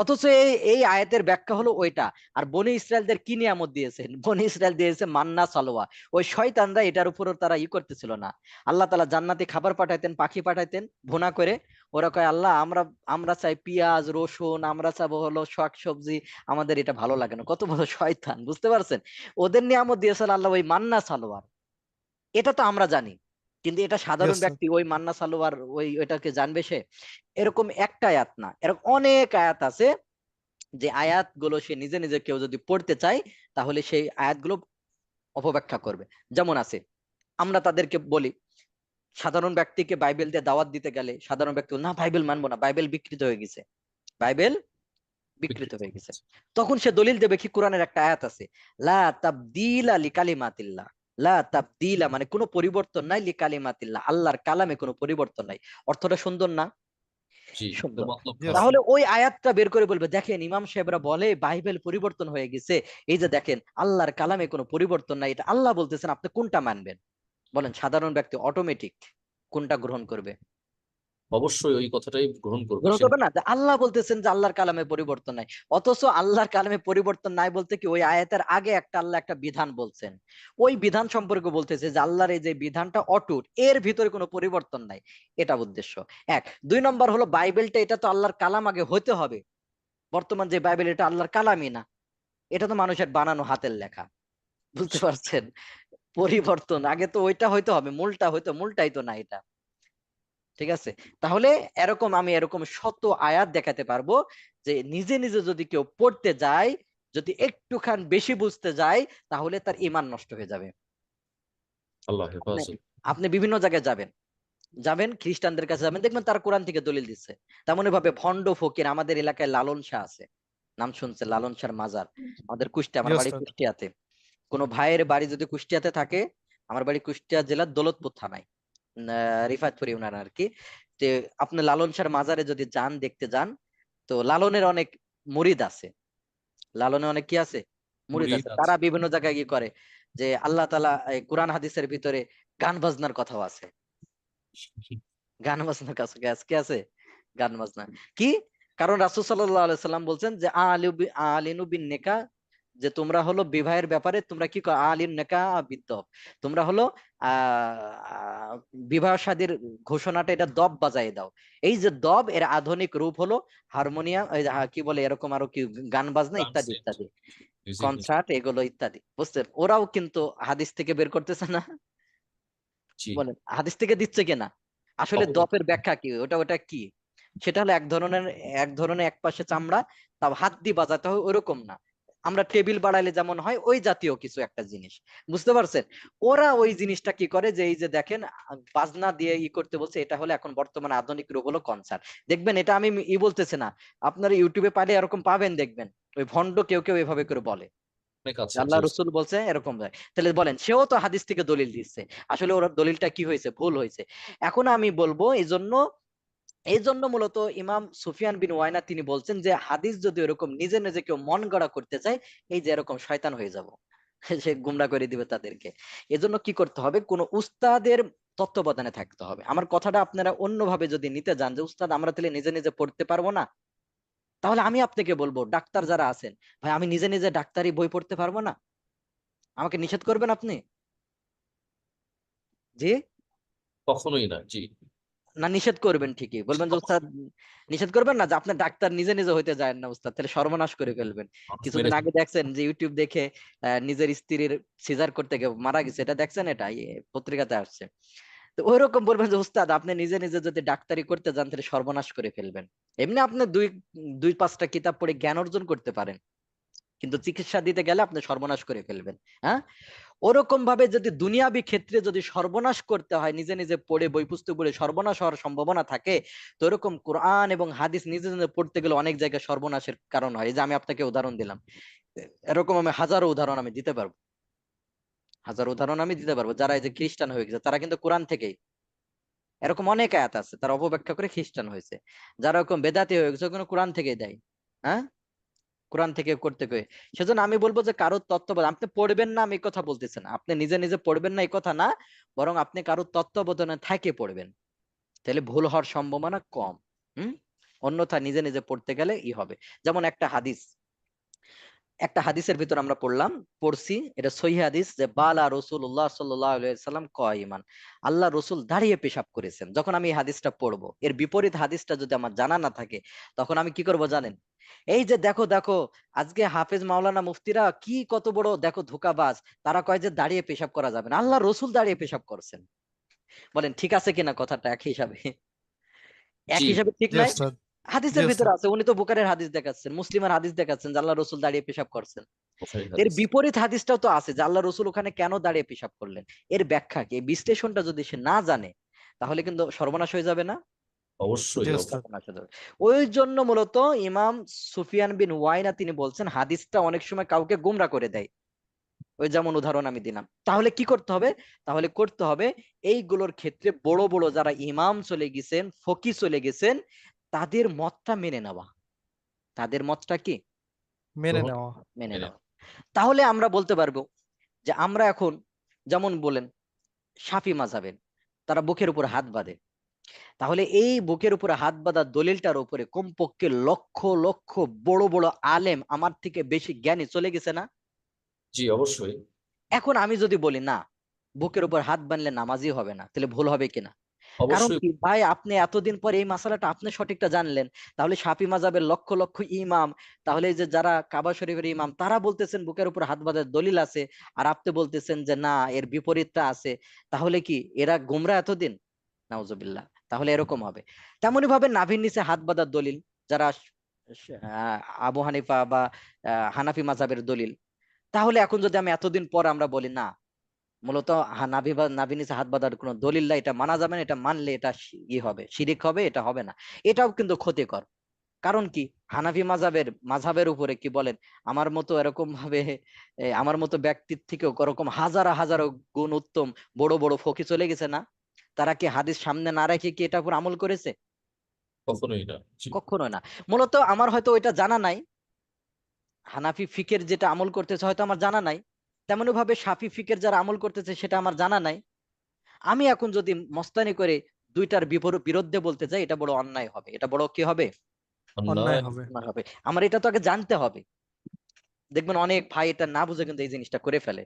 অথচ এই এই আয়াতের ব্যাখ্যা হলো ওইটা। আর বনি ইসরায়েলদের কি নিয়ামত দিয়েছেন? বনি ইসরায়েল দিয়েছে মান্না সালোয়া। ওই শয়তানরা এটার উপরও তারা করতেছিল না। আল্লাহ তাআলা জান্নাতে খাবার পাঠাইতেন, পাখি পাঠাইতেন ভুনা করে। ওরা কয় আল্লাহ আমরা আমরা চাই পেঁয়াজ রসুন, আমরা চাবো হলো শাকসবজি, আমাদের এটা ভালো লাগে না। কত বড় শয়তান, বুঝতে পারছেন? ওদের নিয়ামত দিয়েছেন আল্লাহ ওই মান্না সালোয়ার। এটা তো আমরা জানি, কিন্তু এটা জি সাধারণ ওস্তাদ। ব্যক্তি ওই মান্না সালোয়ার ওই ওইটাকে জানবে সে? এরকম একটা আয়াত না, এরকম অনেক আয়াত আছে, যে আয়াতগুলো সে নিজে নিজে কেউ যদি পড়তে চায় তাহলে সেই আয়াতগুলো অপব্যাখ্যা করবে। যেমন আছে, আমরা তাদেরকে বলি সাধারণ ব্যক্তিকে বাইবেল দিয়ে দাওয়াত দিতে গেলে সাধারণ ব্যক্তি না বাইবেল মানবো না, বাইবেল বিকৃত হয়ে গেছে, বাইবেল বিকৃত হয়ে গেছে। তখন সে দলিল দেবে কি কোরআনের একটা আয়াত আছে, লা তাবদীলা লিকালিমাতিল্লাহ, লা তাবদীলা মানে কোনো পরিবর্তন নাই, লিকালিমাতিল্লাহ আল্লাহর কালামে কোনো পরিবর্তন নাই। অর্থটা সুন্দর না? জি, সুন্দর। মতলব Yes, খারাপ। তাহলে ওই আয়াতটা বের করে বলবে দেখেন ইমাম সাহেবরা বলে বাইবেল পরিবর্তন হয়ে গেছে, এই যে দেখেন আল্লাহর কালামে কোনো পরিবর্তন নাই, এটা আল্লাহ বলতেছেন, আপনি কোনটা মানবেন? বলেন সাধারণ ব্যক্তি অটোমেটিক কোনটা গ্রহণ করবে? অবশ্যই ওই কথাটাই গ্রহণ করবে গ্রহণ সে। করবে না, যে আল্লাহ বলতেছেন যে আল্লাহর কালামে পরিবর্তন নাই, অথচ আল্লাহর কালামে পরিবর্তন নাই বলতে কি ওই আয়াতের আগে একটা আল্লাহ একটা বিধান বলছেন, ওই বিধান সম্পর্কে বলতেছে যে আল্লাহর এই যে বিধানটা অটুট, এর ভিতরে কোনো পরিবর্তন নাই, এটা উদ্দেশ্য। এক। দুই নম্বর হলো বাইবেলটা এটা তো আল্লাহর কালাম আগে হতে হবে, বর্তমান যে বাইবেল এটা আল্লাহর কালামই না, এটা তো মানুষের বানানো হাতের লেখা, বুঝতে পারছেন? পরিবর্তন আগে তো ওইটা হইতে হবে, মূলটা হইতো, মূলটাই তো না এটা। ঠিক আছে, তাহলে আমি এরকম শত আয়াত দেখাতে পারবো যে নিজে নিজে যদি কেউ পড়তে যায়, যদি একটুখান বেশি বুঝতে যায়, তাহলে তার ঈমান নষ্ট হয়ে যাবে। আল্লাহ আপনি হেফাজত। আপনি বিভিন্ন জায়গায় যাবেন, খ্রিস্টানদের কাছে যাবেন, দেখবেন তারা কোরআন থেকে দলিল দিচ্ছে। তেমনই ভাবে ভণ্ড ফকির আমাদের এলাকায় লালন শাহ আছে, নাম শুনছে লালন শাহর মাজার, আমাদের কুষ্টিয়া, আমার জি বাড়ি ওস্তাদ। কুষ্টিয়াতে। কোনো ভাইয়ের বাড়ি যদি কুষ্টিয়াতে থাকে, আমার বাড়ি কুষ্টিয়া জেলার দৌলতপুর থানায়, রিফাতপুর ইউনিয়ন আর কি। যে আপনি লালন শাহর মাজারে যদি যান, দেখতে যান, তো লালনের অনেক মুরিদ আছে, লালনের অনেক কি আছে, মুরিদ মুরিদ আছে। আছে। তারা বিভিন্ন জায়গায় কি করে যে আল্লাহ তাআলা এই কোরআন হাদিসের ভিতরে গান বাজনার কথাও আছে, গান বাজনার কাছে কি আছে, গান বাজনা কি? কারণ রাসূল সাল্লাল্লাহু আলাইহি সাল্লাম বলছেন যে আলিনু বিন নেকা, যে তোমরা হলো বিবাহের ব্যাপারে তোমরা কি করো, আলিন নেকা বিদ্দব, তোমরা হলো আহ বিবাহ শাদীর ঘোষণাটা এটা দব বাজায় দাও। এই যে দব এর আধুনিক রূপ হলো হারমোনিয়াম, এই যে কি বলে এরকম আরো কি গান বাজনা গান ইত্যাদি সেট, ইত্যাদি, মিউজিক কনসার্ট এগুলো ইত্যাদি, বুঝছেন? ওরাও কিন্তু হাদিস থেকে বের করতেছে না, জি। বলেন হাদিস থেকে দিচ্ছে কিনা? আসলে দপের ব্যাখ্যা কি, ওটা ওটা কি? সেটা হলো এক ধরনের এক পাশে চামড়া, তাও হাত দিয়ে বাজাতে হয় ওরকম না, আমরা টেবিল বাড়াইলে যেমন হয় ওই জাতীয় কিছু একটা জিনিস, বুঝতে পারছেন? ওরা ওই জিনিসটা কি করে যে এই যে দেখেন বাজনা দিয়ে করতে বলছে, এটা হলো এখন বর্তমানে আধুনিক রূপ হলো কনসার্ট। দেখবেন এটা আমি বলতেছি না, আপনারা ইউটিউবে পাইলে এরকম পাবেন, দেখবেন ওই ভণ্ড কেউ কেউ এভাবে করে বলে অনেক আছে, জি আল্লাহ ওস্তাদ। রসুল বলছে এরকম যায়। তাহলে বলেন সেও তো হাদিস থেকে দলিল দিচ্ছে, আসলে ওর দলিলটা কি হয়েছে, ভুল হয়েছে। এখন আমি বলবো এই জন্য মূলত ইমাম সুফিয়ান বিন ওয়াইনা তিনি বলছেন যে হাদিস যদি এরকম নিজে নিজে কেউ মন গড়া করতে চায়, এই যে এরকম শয়তান হয়ে যাব, সে গুমরা করে দিবে তাদেরকে। এজন্য কি করতে হবে, কোন উস্তাদের তত্ত্বাবধানে থাকতে হবে। আমার কথাটা আপনারা অন্যভাবে যদি নিতে যান যে উস্তাদ আমরা তাহলে নিজে নিজে পড়তে পারবো না, তাহলে আমি আপনাকে বলবো ডাক্তার যারা আছেন, ভাই আমি নিজে নিজে ডাক্তারি বই পড়তে পারবো না, আমাকে নিষেধ করবেন আপনি? জি কখনোই না, জি। না, নিষেধ করবেন ঠিকই, বলবেন যে উস্তাদ নিষেধ করবেন না, যে আপনার ডাক্তার নিজে নিজে হইতে যায় না উস্তাদ, তাহলে সর্বনাশ করে ফেলবেন। কিছুদিন মেরেছে। আগে দেখছেন যে ইউটিউব দেখে নিজের স্ত্রীর সিজার করতে গিয়ে মারা গেছে, এটা দেখছেন? এটা পত্রিকাতে আসছে। তো ওইরকম বলবেন যে উস্তাদ আপনি নিজে নিজে যদি ডাক্তারি করতে যান তাহলে সর্বনাশ করে ফেলবেন। এমনি আপনি দুই দুই পাঁচটা কিতাব পড়ে জ্ঞান অর্জন করতে পারেন, কিন্তু চিকিৎসা দিতে গেলে আপনি সর্বনাশ করে ফেলবেন। হ্যাঁ, ওরকম ভাবে যদি দুনিয়াবি ক্ষেত্রে যদি সর্বনাশ করতে হয়, নিজে নিজে পড়ে বই পুস্তক পড়ে সর্বনাশ হওয়ার সম্ভাবনা থাকে, তো এরকম কোরআন এবং হাদিস নিজে নিজে পড়তে গেলে অনেক জায়গায় সর্বনাশের কারণ হয়। এই যে আমি আপনাকে উদাহরণ দিলাম, এরকম আমি হাজারো উদাহরণ আমি দিতে পারবো, যারা এই যে খ্রিস্টান হয়ে গেছে তারা কিন্তু কোরআন থেকেই, এরকম অনেক আয়াত আছে তারা অপব্যাখ্যা করে খ্রিস্টান হয়েছে, যারা এরকম বেদাতি হয়ে গেছে ওগুলো কোরআন থেকেই দেয়। হ্যাঁ, কোরআন থেকে করতে কয়ে। সেজন্য আমি বলবো যে কারোর তত্ত্বাবধান আপনি পড়বেন না, আমি এই কথা বলতেছি না, আপনি নিজে নিজে পড়বেন না এই কথা না, বরং আপনি কারোর তত্ত্বাবধানে থাকে পড়বেন, তাহলে ভুল হওয়ার সম্ভাবনা কম। হুম, অন্যথা নিজে নিজে পড়তে গেলে হবে। যেমন একটা হাদিসের ভিতর আমরা পড়ছি, এটা সহিহ হাদিস, যে বালা রাসূলুল্লাহ সাল্লাল্লাহু আলাইহি সাল্লাম কায়িমান, আল্লাহ রসুল দাঁড়িয়ে পেশাব করেছেন। যখন আমি এই হাদিসটা পড়বো, এর বিপরীত হাদিসটা যদি আমার জানা না থাকে, তখন আমি কি করব জানেন? এই যে দেখো দেখো আজকে হাফেজ মাওলানা মুফতিরা কি কত বড় দেখো ধোঁকাবাজ, তারা কয় যে দাঁড়িয়ে পেশাব করা যাবে না, আল্লাহ রসুল দাঁড়িয়ে পেশাব করছেন। বলেন ঠিক আছে কিনা কথাটা? এক হিসাবে জি, ঠিক জি নাই? ওস্তাদ। জি হাদিসের ভিতরে ওস্তাদ। আছে, উনি তো বুখারীর হাদিস দেখাচ্ছেন, মুসলিমের হাদিস দেখাচ্ছেন যে আল্লাহ রসুল দাঁড়িয়ে পেশাব করছেন। বুখারী এর হাদিস। বিপরীত হাদিসটাও তো আছে যে আল্লাহ রসুল ওখানে কেন দাঁড়িয়ে পেশাব করলেন, এর ব্যাখ্যা কি, এই বিশ্লেষণটা যদি সে না জানে, তাহলে কিন্তু সর্বনাশ হয়ে যাবে না? অবশ্যই জি অবশ্যই। ওস্তাদ। সর্বনাশ হয়ে যাবে। ওই জন্য মূলত ইমাম সুফিয়ান বিন ওয়াইনা তিনি বলছেন হাদিসটা অনেক সময় কাউকে গোমরা করে দেয়। ওই যেমন উদাহরণ আমি দিলাম। তাহলে কি করতে হবে? তাহলে করতে হবে এইগুলোর ক্ষেত্রে বড় বড় যারা ইমাম চলে গেছেন, ফকি চলে গেছেন, তাদের মতটা মেনে নেওয়া। তাদের মতটা কি মেনে গ্রহণ নেওয়া। মেনে মেনে নেওয়া। তাহলে আমরা বলতে পারবো যে আমরা এখন যেমন বলেন শাফি মাযহাবের, তারা বুকের উপর হাত বাঁধে। তাহলে এই বুকের উপরে হাত বাঁধা দলিলটার উপরে কমপক্ষে লক্ষ লক্ষ বড় বড় আলেম আমার থেকে বেশি জ্ঞানী চলে গেছে না? জি অবশ্যই এখন আমি যদি বলি না, বুকের উপর হাত বাঁধলে নামাজই হবে না, তাহলে ভুল হবে কিনা? কারণ অবশ্যই। কি ভাই, আপনি এতদিন পরে এই মাসালাটা আপনি সঠিকটা জানলেন, তাহলে শাফি মাযহাবের লক্ষ লক্ষ ইমাম, তাহলে এই যে যারা কাবা শরীফের ইমাম, তারা বলতেছেন বুকের উপর হাত বাঁধার দলিল আছে, আর আপনি বলতেছেন যে না, এর বিপরীতটা আছে। তাহলে কি এরা গোমরা এতদিন? নাউজুবিল্লাহ। তাহলে এরকম হবে। তেমনি ভাবে নাভির নিচে হাত বাঁধার দলিল, যারা আবু হানিফা বা হানাফি মাযহাবের দলিল, তাহলে এখন যদি আমি এতদিন পর আমরা বলি না, মূলত নাভি নিচে হাত বাঁধার কোনো দলিল নাই, এটা মানা যাবে না, এটা মানলে এটা ই হবে, শিরিক হবে, এটা হবে না, এটাও কিন্তু ক্ষতিকর। কারণ কি, হানাফি মাযহাবের উপরে কি বলেন, আমার মতো এরকম ভাবে আমার মতো ব্যক্তির থেকেও ওরকম হাজারো হাজারো গুণ উত্তম বড় বড় ফকি চলে গেছে না? তারা কি হাদিস সামনে না রেখে কি এটার উপর আমল করেছে? কখনোই না। জি কখনো না। মূলত আমার হয়তো ওইটা জানা নাই, হানাফি ফিকের যেটা আমল করতেছে হয়তো আমার জানা নাই, তেমনি ভাবে শাফি ফিকের যারা আমল করতেছে সেটা আমার জানা নাই। আমি এখন যদি মস্তানি করে দুইটার বিরুদ্ধে বলতে চাই, এটা বড় অন্যায় হবে, এটা বড় কি হবে? অন্যায় অন্যায়। হবে। অন্যায় হবে। আমার এটা তো আগে জানতে হবে। দেখবেন অনেক ভাই এটা না বুঝে কিন্তু এই জিনিসটা করে ফেলে,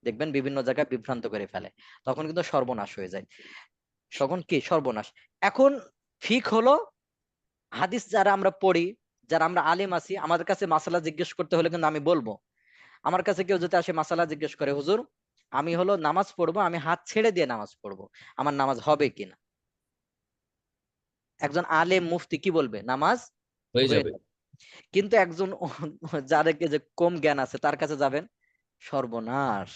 দেখবেন বিভিন্ন জায়গায় বিভ্রান্ত করে ফেলে, তখন কিন্তু সর্বনাশ হয়ে যায়। তখন কি সর্বনাশ। এখন ফিক হলো হাদিস যারা আমরা পড়ি, যারা আমরা আলেম আছি, আমাদের কাছে মাসালা জিজ্ঞেস করতে হলে কিন্তু আমি বলবো। আমার কাছে কেউ যদি আসে মাসালা জিজ্ঞেস করে, হুজুর আমি হলো নামাজ পড়বো, আমি হাত ছেড়ে দিয়ে নামাজ পড়বো, আমার নামাজ হবে কিনা? একজন আলেম মুফতি কি বলবে? নামাজ হয়ে হয়ে যাবে। যাবে। কিন্তু একজন যাদেরকে যে কম জ্ঞান আছে তার কাছে যাবেন, সর্বনাশ,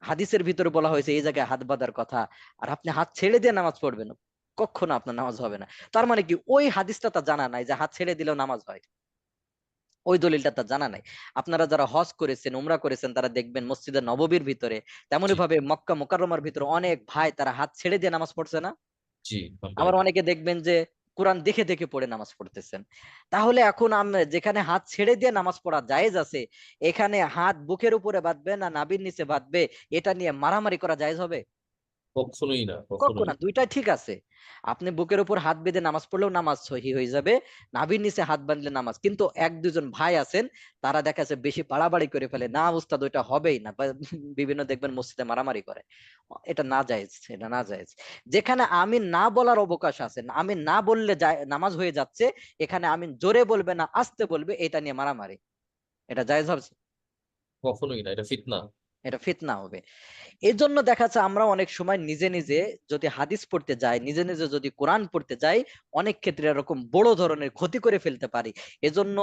হাদিসের ভিতরে বলা হয়েছে এই জায়গায় হাত বাঁধার কথা, আর আপনি হাত ছেড়ে দিয়ে নামাজ পড়বেন, কখনো আপনার নামাজ হবে না। তার মানে কি ওই হাদিসটা তার জানা নাই যে হাত ছেড়ে দিলেও নামাজ হয়, ওই দলিলটা তার জানা নাই। আপনারা যারা হজ করেছেন, উমরা করেছেন, তারা দেখবেন মসজিদে নববীর ভিতরে, তেমনি জি ভাবে মক্কা মুকাররমার ভিতরে অনেক ভাই তারা হাত ছেড়ে দিয়ে নামাজ পড়ছে না? জি আবার আলহামদুলিল্লাহ। অনেকে দেখবেন যে কোরআন দেখে দেখে পড়ে নামাজ পড়তেছেন। তাহলে এখন আমরা যেখানে হাত ছেড়ে দিয়ে নামাজ পড়া জায়েজ আছে, এখানে হাত বুকের উপরে বাঁধবে না নাভির নিচে বাঁধবে, এটা নিয়ে মারামারি করা জায়েজ হবে? কখনোই না, কখনো কখনোই না, না। দুইটাই ঠিক আছে। আপনি বুকের উপর হাত বেঁধে নামাজ পড়লেও নামাজ সহি হয়ে যাবে, নাভির নিচে হাত বাঁধলে নামাজ। কিন্তু এক দুজন ভাই আছেন, তারা দেখা যাচ্ছে বেশি বাড়াবাড়ি করে ফেলে, না উস্তাদ ওইটা হবেই না, বা বিভিন্ন দেখবেন মসজিদে মারামারি করে। এটা না জায়েজ, এটা না জায়েজ। যেখানে আমিন না বলার অবকাশ আছে, আমিন না বললে নামাজ হয়ে যাচ্ছে, এখানে আমিন জোরে বলবে না আস্তে বলবে, এটা নিয়ে মারামারি, এটা জায়েজ হবে? কখনোই না, এটা ফিতনা। এটা ফিতনা হবে। এই জন্য দেখা যাচ্ছে আমরা অনেক সময় নিজে নিজে যদি হাদিস পড়তে যাই, নিজে নিজে যদি কোরআন পড়তে যাই, অনেক ক্ষেত্রে এরকম বড় ধরনের ক্ষতি করে ফেলতে পারি। এজন্য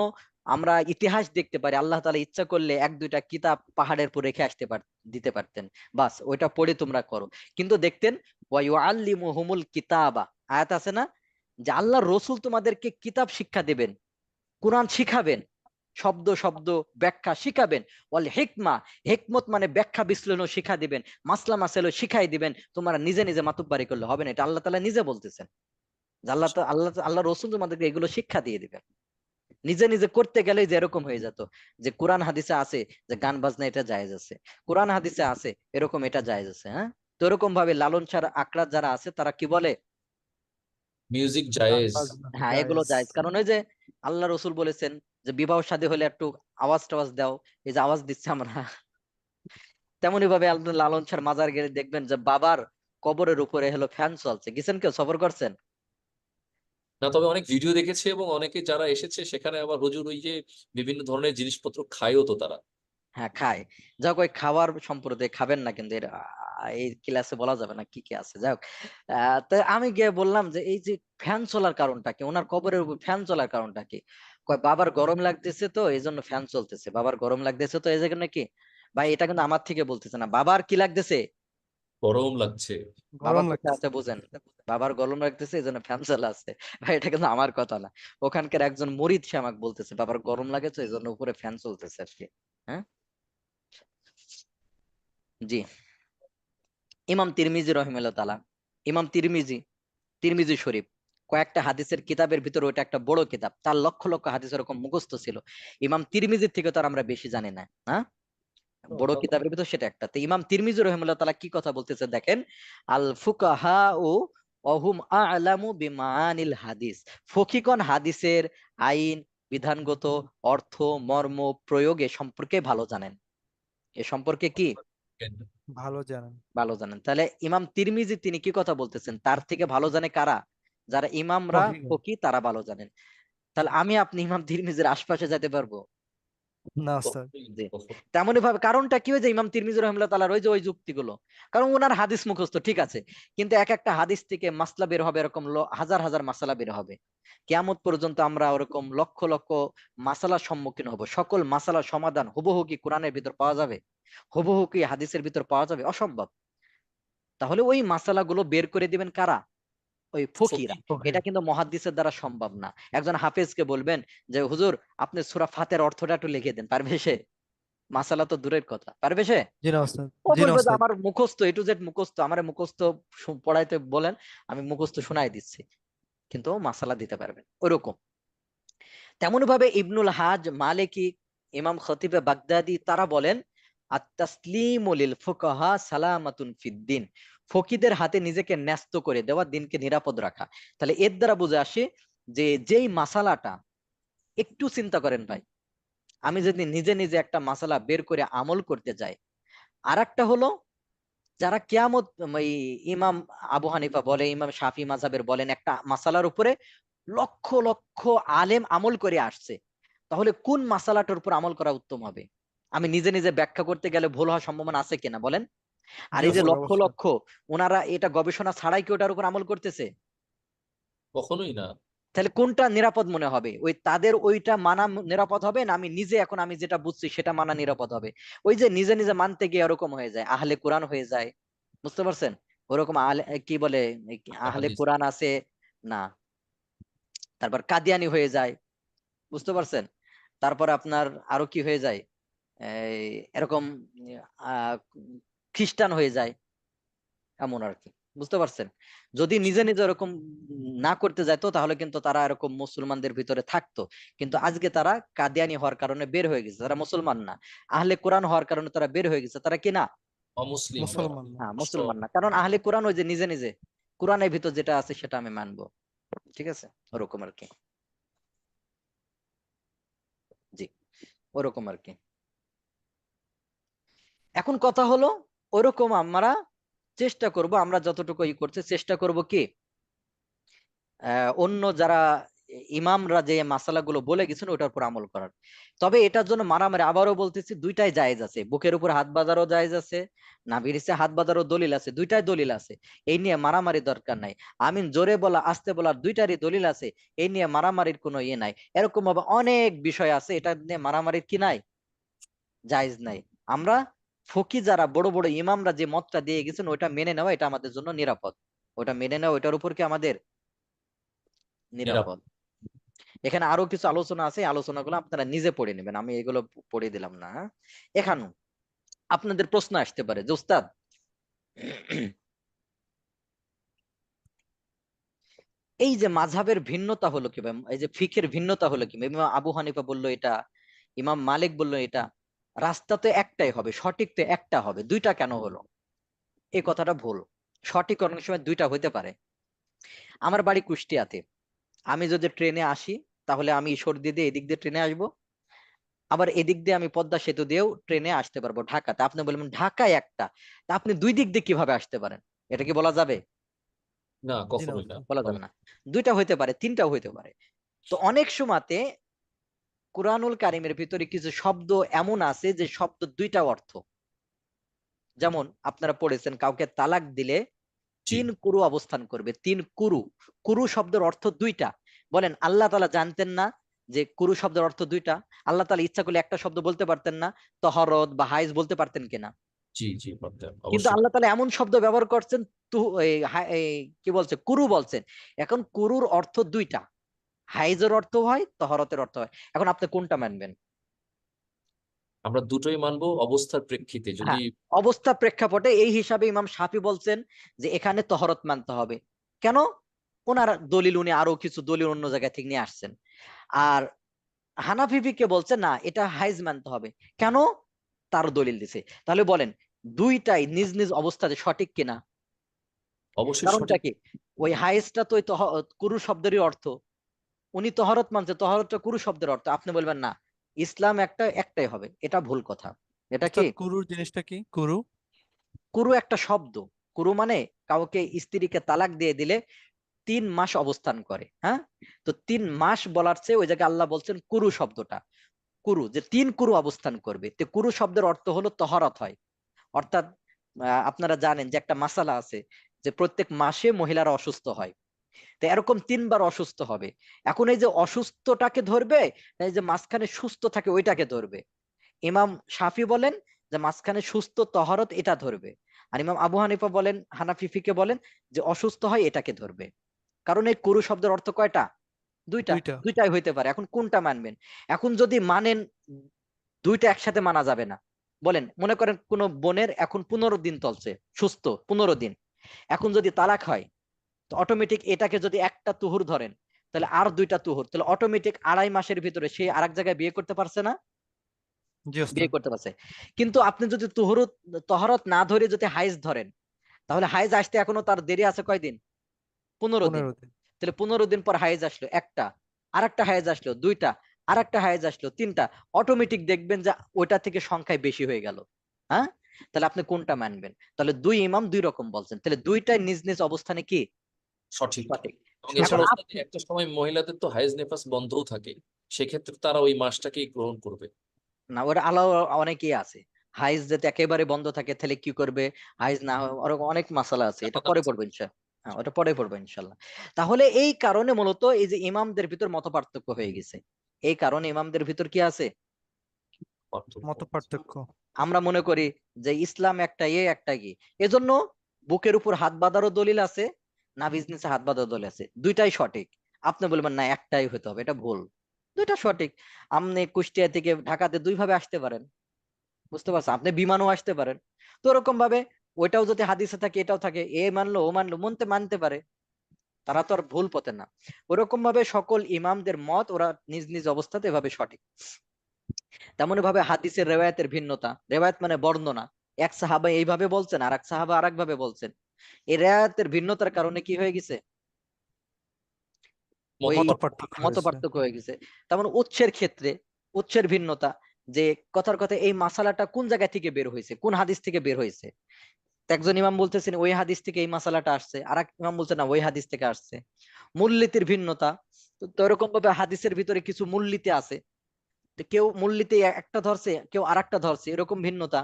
আমরা ইতিহাস দেখতে পারি, আল্লাহ তাআলা ইচ্ছা করলে এক দুইটা কিতাব পাহাড়ের উপর রেখে দিতে পারতেন, বাস ওইটা পড়ে তোমরা করো। কিন্তু দেখতেন ওয়া ইউআল্লিমুহুমুল কিতাবা, আয়াত আছে না, যে আল্লাহ রসুল তোমাদেরকে কিতাব শিক্ষা দেবেন, কোরআন শিখাবেন, শব্দ শব্দ ব্যাখ্যা শিখাবেন, ওয়াল হিকমা, হিকমত মানে ব্যাখ্যা বিশ্লেষণ শিখা দিবেন, মাসলা মাসাইলও শিখাই দিবেন, তোমরা নিজে নিজে মাতুব্বারি করলে হবে না, এটা আল্লাহ তাআলা নিজে বলতেছেন। যে আল্লাহ রসুল তোমাদেরকে এগুলো শিক্ষা দিয়ে দিবেন। নিজে নিজে করতে গেলেই যে এরকম হয়ে যেত, যে কোরআন হাদিসে আছে যে গান বাজনা এটা জায়েজ আছে, কোরআন হাদিসে আছে এরকম এটা জায়েজ আছে, হ্যাঁ। তো এরকম ভাবে লালন ছাড় আকড়া যারা আছে তারা কি বলে, মিউজিক গান জায়েজ। বাজনা হ্যাঁ এগুলো জায়েজ। জায়েজ, কারণ ওই যে আল্লাহ রসুল বলেছেন যে বিবাহ শাদী হলে একটু আওয়াজ টাওয়াজ দাও, এই যে আওয়াজ দিচ্ছে আমরা, তেমনি ভাবে আপনি লালন শাহর মাজার গেলে দেখবেন যে বাবার কবরের উপরে হলো ফ্যান চলছে, গেছেন কেউ, সফর করছেন? না, তবে অনেক ভিডিও দেখেছি এবং অনেকে যারা এসেছে সেখানে আবার হুজুর ওই যে বিভিন্ন ধরনের জিনিসপত্র খায়ও তো তারা। হ্যাঁ খায়। যাক ওই খাওয়ার সম্পর্কে খাবেন না, কিন্তু এই ক্লাসে বলা যাবে না কি কি আছে, যাই হোক। তো আমি গিয়ে বললাম যে এই যে ফ্যান চলার কারণটা কি, ওনার কবরের উপর ফ্যান চলার কারণটা কি? কয় বাবার গরম লাগতেছে তো এই জন্য ফ্যান চলতেছে, বাবার গরম লাগতেছে তো এই জন্য কি। ভাই এটা কিন্তু আমার থেকে বলতেছে না, বাবার কি লাগতেছে, গরম লাগছে। বাবা গরম কোথায় লাগছে। আছে বুঝেন, বাবার গরম লাগতেছে এই জন্য ফ্যান চালা আছে। ভাই এটা কিন্তু আমার কথা না, ওখানকার একজন মুরিদ সে আমাকে বলতেছে বাবার গরম লাগেছে এই জন্য উপরে ফ্যান চলতেছে আর কি। হ্যাঁ, জি। ইমাম তিরমিজি রহিমাহুল্লাহ তাআলা, ইমাম তিরমিজি, তিরমিজি শরীফ কয়েকটা হাদিসের কিতাবের ভিতরে ওটা একটা বড় কিতাব, তার লক্ষ লক্ষ হাদিস এরকম মুখস্থ ছিল। ইমাম তিরমিজির থেকে তো আর আমরা বেশি জানি না, হ্যাঁ, বড় কিতাবের ভিতর সেটা একটা। তো ইমাম তিরমিজি রহিমাহুল্লাহ তাআলা কি কথা বলতেছে দেখেন, আল ফুকাহা ও অহুম আ'লামু বিমানিল হাদিস, ফকিগণ হাদিসের আইন, বিধানগত অর্থ, মর্ম, প্রয়োগে সম্পর্কে ভালো জানেন। এ সম্পর্কে কি ভালো জানেন। ভালো জানেন। তাহলে ইমাম তিরমিজি তিনি কি কথা বলতেছেন, তার থেকে ভালো জানে কারা? যারা ইমামরা ফকিহ। ফকি তারা ভালো জানেন। তাহলে আমি আপনি ইমাম তিরমিজির আশপাশে যেতে পারবো? না ওস্তাদ। জি। তেমনই ভাবে কারণটা কি হয়েছে, ইমাম তিরমিজি রহিমাহুল্লাহ তাআলার ওই যে ওই যুক্তিগুলো, কারণ ওনার হাদিস মুখস্থ ঠিক আছে, কিন্তু এক একটা হাদিস থেকে মাসলা বের হবে এরকম হাজার হাজার মাসালা বের হবে। কিয়ামত পর্যন্ত আমরা ওরকম লক্ষ লক্ষ মাসালার সম্মুখীন হব, সকল মাসালার সমাধান হুবহু কি কোরআনের ভিতর পাওয়া যাবে? হুবহু কি হাদিসের ভিতর পাওয়া যাবে? অসম্ভব। তাহলে ওই মাসালাগুলো বের করে দিবেন কারা? ওই ফকিরা। ফকিহ। ফকিহ। এটা কিন্তু মুহাদ্দিসের দ্বারা সম্ভব না। একজন হাফেজকে বলবেন যে হুজুর আপনি সূরা ফাতিহার অর্থটা একটু লিখে দেন, পারবে সে? মাসালা তো দূরের কথা, পারবে সে? জি না ওস্তাদ। ও জি না বলবে যে ওস্তাদ। আমার মুখস্থ এ টু জেড মুখস্থ, আমার মুখস্থ পড়াইতে বলেন, আমি মুখস্থ শোনাই দিচ্ছি, কিন্তু ও মাসালা দিতে পারবেন ওরকম। তেমন ভাবে ইবনুল হাজ মালিকি, ইমাম খতিবে বাগদাদি তারা বলেন আত-তাসলিমু লিল ফুকাহা সালামাতুন ফিদ্দিন, ফকিদের হাতে নিজেকে ন্যস্ত করে দেওয়া, দিনকে নিরাপদ রাখা। তাহলে এর দ্বারা বুঝে আসে যে যেই মাসালাটা, একটু চিন্তা করেন ভাই, আমি যদি নিজে নিজে একটা মাসালা বের করে আমল করতে যাই, আর একটা হলো যারা কিয়ামত, এই ইমাম আবু হানিফা বলে, ইমাম শাফি মাযহাবের বলেন, একটা মাসালার উপরে লক্ষ লক্ষ আলেম আমল করে আসছে, তাহলে কোন মাসালাটার উপর আমল করা উত্তম হবে? আমি নিজে নিজে ব্যাখ্যা করতে গেলে ভুল হওয়ার সম্ভাবনা আছে কিনা বলেন? আর জি এই যে ওস্তাদ লক্ষ অবশ্যই। লক্ষ, ওনারা এটা গবেষণা ছাড়াই কি ওটার উপর আমল করতেছে? কখনোই না। তাহলে কোনটা নিরাপদ মনে হবে? ওই তাদের ওইটা মানা নিরাপদ হবে, না আমি নিজে এখন আমি যেটা বুঝছি সেটা মানা নিরাপদ হবে? ওই যে নিজে নিজে মানতে গিয়ে এরকম হয়ে যায়, আহলে কোরআন হয়ে যায়, বুঝতে পারছেন? ওরকম আহলে কি বলে, আহলে হাদিস। কোরআন আছে না, তারপর কাদিয়ানি হয়ে যায়, বুঝতে পারছেন? তারপর আপনার আরো কি হয়ে যায়, এই এরকম আহ খ্রিস্টান হয়ে যায়, এমন আর কি, বুঝতে পারছেন? যদি নিজে নিজে এরকম না করতে যাইতো তাহলে কিন্তু তারা এরকম মুসলমানদের ভিতরে থাকতো, কিন্তু আজকে তারা কাদিয়ানি হওয়ার কারণে বের হয়ে গেছে, তারা মুসলমান না। আহলে কোরআন হওয়ার কারণে তারা বের হয়ে গেছে, তারা কি না? অমুসলিম তারা। মুসলমান না। হ্যাঁ, মুসলমান না, কারণ আহলে কোরআন ওই যে নিজে নিজে কোরআনের ভিতর যেটা আছে সেটা আমি মানবো, ঠিক আছে, ওরকম আর কি। জি, ওরকম আর কি। এখন কথা হলো, ওরকম আমরা চেষ্টা করব, আমরা যতটুকু করতে চেষ্টা করব কি, অন্য যারা ইমামরা যে মাসালাগুলো বলে গেছেন ওটার উপর আমল করার। তবে এটার জন্য মারামারি, আবারও বলতেছি, দুইটাই জায়েজ আছে, বুকের উপর হাত বাঁধারও জায়েজ আছে, নাভির নিচে হাত বাঁধারও দলিল আছে, দুইটাই দলিল আছে, এই নিয়ে মারামারি দরকার নাই। আমিন জোরে বলা আস্তে বলার দুইটারই দলিল আছে, এই নিয়ে মারামারির কোনো ইয়ে নাই। এরকম ভাবে অনেক বিষয় আছে, এটা নিয়ে মারামারির কি নাই, জায়েজ নাই। আমরা ফকি যারা বড় বড় ইমামরা যে মতটা দিয়ে গেছেন ওইটা মেনে নেওয়া, এটা আমাদের জন্য নিরাপদ, ওটা মেনে নেওয়া, ওইটার উপর কি আমাদের নিরাপদ। নিরাপদ। এখানে আরো কিছু আলোচনা আছে, এই আলোচনাগুলো আপনারা নিজে পড়ে নেবেন, আমি এগুলো পড়ে দিলাম না, হ্যাঁ? এখানে আপনাদের প্রশ্ন আসতে পারে যে উস্তাদ এই যে মাযহাবের ভিন্নতা হলো কি, বা এই যে ফিকের ভিন্নতা হলো কি, ইমাম আবু হানিফা বললো এটা, ইমাম মালিক বললো এটা, রাস্তা তো একটাই হবে, সঠিক তো একটা হবে, দুইটা কেন হলো? এই কথাটা ভুল। সঠিক অনেক সময় দুইটা হইতে পারে। আমার বাড়ি কুষ্টিয়াতে, আমি যদি ট্রেনে আসি তাহলে আমি ঈশ্বরদী দিয়ে এদিক দিয়ে ট্রেনে আসবো, আবার এদিক দিয়ে আমি পদ্মা সেতু দিয়েও ট্রেনে আসতে পারবো ঢাকাতে। আপনি বলবেন ঢাকায় একটা, তা আপনি দুই দিক দিয়ে কিভাবে আসতে পারেন? এটা কি বলা যাবে? না, জি না কখনোই না। ওস্তাদ। বলা যাবে না। দুইটা হইতে পারে, তিনটাও হইতে পারে। তো অনেক সময়তে কুরআনুল কারিমের ভিতরে কিছু শব্দ এমন আছে যে শব্দ দুইটা অর্থ, যেমন আপনারা পড়েছেন কাউকে তালাক দিলে জি। 3 কুরু অবস্থান করবে, 3 কুরু। কুরু শব্দের অর্থ দুইটা। বলেন আল্লাহ তাআলা জানতেন না যে কুরু শব্দের অর্থ দুইটা? আল্লাহ তাআলা ইচ্ছা করলে একটা শব্দ বলতে পারতেন না, তহরত বা হাইজ বলতে পারতেন কিনা? জি জি পারতেন কিন্তু অবশ্যই। আল্লাহ তাআলা এমন শব্দ ব্যবহার করছেন, কি বলছে, কুরু বলছেন। এখন কুরুর অর্থ দুইটা, হাইজের অর্থ হয়, তহরতের অর্থ হয়। এখন আপনি কোনটা মানবেন? আমরা দুটোই মানবো অবস্থার প্রেক্ষিতে, যদি হ্যাঁ, অবস্থা প্রেক্ষাপটে এই হিসাবে ইমাম শাফি বলছেন যে এখানে তহরত মানতে হবে। কেন? ওনার দলিল, উনি আরো কিছু দলিল অন্য জায়গা থেকে নিয়ে আসছেন। আর হানাফি ফিকে বলছে না, এটা হাইজ মানতে হবে। কেন? তার দলিল দিছে। তাহলে বলেন, দুইটাই নিজ নিজ অবস্থাতে সঠিক কিনা? অবশ্যই কারণটা সঠিক। কি? ওই হাইজটা তো ওই কুরু শব্দেরই অর্থ। উনি তহরত মানছে, তহরতটা কুরু শব্দের অর্থ। আপনি বলবেন না, ইসলাম একটাই হবে। এটা ভুল কথা। এটা কি? উস্তাদ কুরুর জিনিসটা কি? কুরু? কুরু একটা শব্দ। কুরু মানে কাউকে স্ত্রীকে তালাক দিয়ে দিলে 3 মাস অবস্থান করে। হ্যাঁ, তো 3 মাস বলার চেয়ে ওই জায়গায় আল্লাহ বলছেন কুরু শব্দটা। কুরু যে 3 কুরু অবস্থান করবে, তো কুরু শব্দের অর্থ হলো তহরত হয়। অর্থাৎ আপনারা জানেন যে একটা মাসালা আছে যে প্রত্যেক মাসে মহিলারা অসুস্থ হয়। তো এরকম 3 বার অসুস্থ হবে। এখন এই যে অসুস্থটাকে ধরবে, না এই যে মাঝখানে সুস্থ থাকে ওইটাকে ধরবে? ইমাম শাফি বলেন যে মাঝখানে সুস্থ তহরত এটা ধরবে। আর ইমাম আবু হানিফা বলেন, হানাফি ফিকে বলেন যে অসুস্থ হয় এটাকে ধরবে। কারণ এই কুরু শব্দের অর্থ কয়টা? দুইটা। দুইটা। দুইটাই হইতে পারে। এখন কোনটা মানবেন? এখন যদি মানেন, দুইটা একসাথে মানা যাবে না। বলেন, মনে করেন কোন বোনের এখন 15 দিন চলছে, সুস্থ 15 দিন। এখন যদি তালাক হয়, তো অটোমেটিক এটাকে যদি একটা তুহুর ধরেন, তাহলে আর দুইটা তুহুর, তাহলে অটোমেটিক 2.5 মাসের ভিতরে সে আরেক জায়গায় বিয়ে করতে পারছে না? জি বিয়ে ওস্তাদ। করতে পারছে। কিন্তু আপনি যদি তহরত না ধরে যদি হাইজ ধরেন, তাহলে হাইজ আসতে এখনো তার দেরি আছে কয়দিন? 15 দিন। 15 দিন। তাহলে 15 দিন পর হাইজ আসলো একটা, আর একটা হাইজ আসলো দুইটা, আর একটা হাইজ আসলো তিনটা। অটোমেটিক দেখবেন যে ওইটা থেকে সংখ্যায় বেশি হয়ে গেল। হ্যাঁ, তাহলে আপনি কোনটা মানবেন? তাহলে দুই ইমাম দুই রকম বলছেন, তাহলে দুইটাই নিজ নিজ অবস্থানে কি সঠিক। সঠিক। এবং এখন এছাড়া ওস্তাদ আপনি, একটা সময় মহিলাদের তো হাইজ নেফাস বন্ধও থাকে, সেক্ষেত্রে তারা ওই মাসটাকেই গ্রহণ করবে। না, ওটা আলাদা অনেকেই আছে। হাইজ যদি একেবারে বন্ধ থাকে তাহলে কি করবে? হাইজ না হয় ওরকম অনেক মাসালা আছে, এটা ব্যাপারটা পরে আছে। পড়বো ইনশাআল্লাহ। হ্যাঁ, ওটা পরে পড়বো ইনশাল্লাহ। তাহলে এই কারণে মূলত এই যে ইমামদের ভিতর মত পার্থক্য হয়ে গেছে। এই কারণে ইমামদের ভিতর কি আছে? পার্থক্য। মত পার্থক্য। আমরা মনে করি যে ইসলাম একটা, একটা কি, এজন্য বুকের উপর হাত বাঁধারও দলিল আছে, না বিজনেসে হাত বাঁধারও দলিল আছে। দুইটাই সঠিক। আপনি বলবেন না একটাই হতে হবে, এটা ভুল। দুইটা সঠিক। আপনি কুষ্টিয়া থেকে ঢাকাতে দুইভাবে আসতে পারেন, বুঝতে পারছেন? আপনি বিমানও আসতে পারেন। তো ওরকম ভাবে ওইটাও যদি হাদিসে থাকে এটাও থাকে, এ মানলো ও মানলো, মনতে মানতে পারে। তারা তো আর ভুল পথে না। ওরকম ভাবে সকল ইমামদের মত, ওরা নিজ নিজ অবস্থাতে এভাবে সঠিক। তেমন ভাবে হাদিসের রেওয়ায়াতের ভিন্নতা, রেওয়ায়াত মানে বর্ণনা। এক সাহাবা এইভাবে বলছেন, আর এক সাহাবা আর এক ভাবে বলছেন। এই রেওয়ায়াতের ভিন্নতার কারণে কি হয়ে গেছে? ওই মত মতপার্থক্য। পার্থক্য মত হয়েছে। পার্থক্য হয়ে গেছে। তেমন উৎসের ক্ষেত্রে, উৎসের ভিন্নতা, যে কথার কথা এই মাসালাটা কোন জায়গা থেকে বের হয়েছে, কোন হাদিস থেকে বের হয়েছে। তো একজন ইমাম বলতেছেন ওই হাদিস থেকে এই মাসালাটা আসছে, আর এক ইমাম বলছে না ওই হাদিস থেকে আসছে। মূলনীতির ভিন্নতা। তো এরকম ভাবে হাদিসের ভিতরে কিছু মূলনীতি আছে, তো কেউ মূলনীতি একটা ধরছে, কেউ আরেকটা ধরছে, এরকম ভিন্নতা।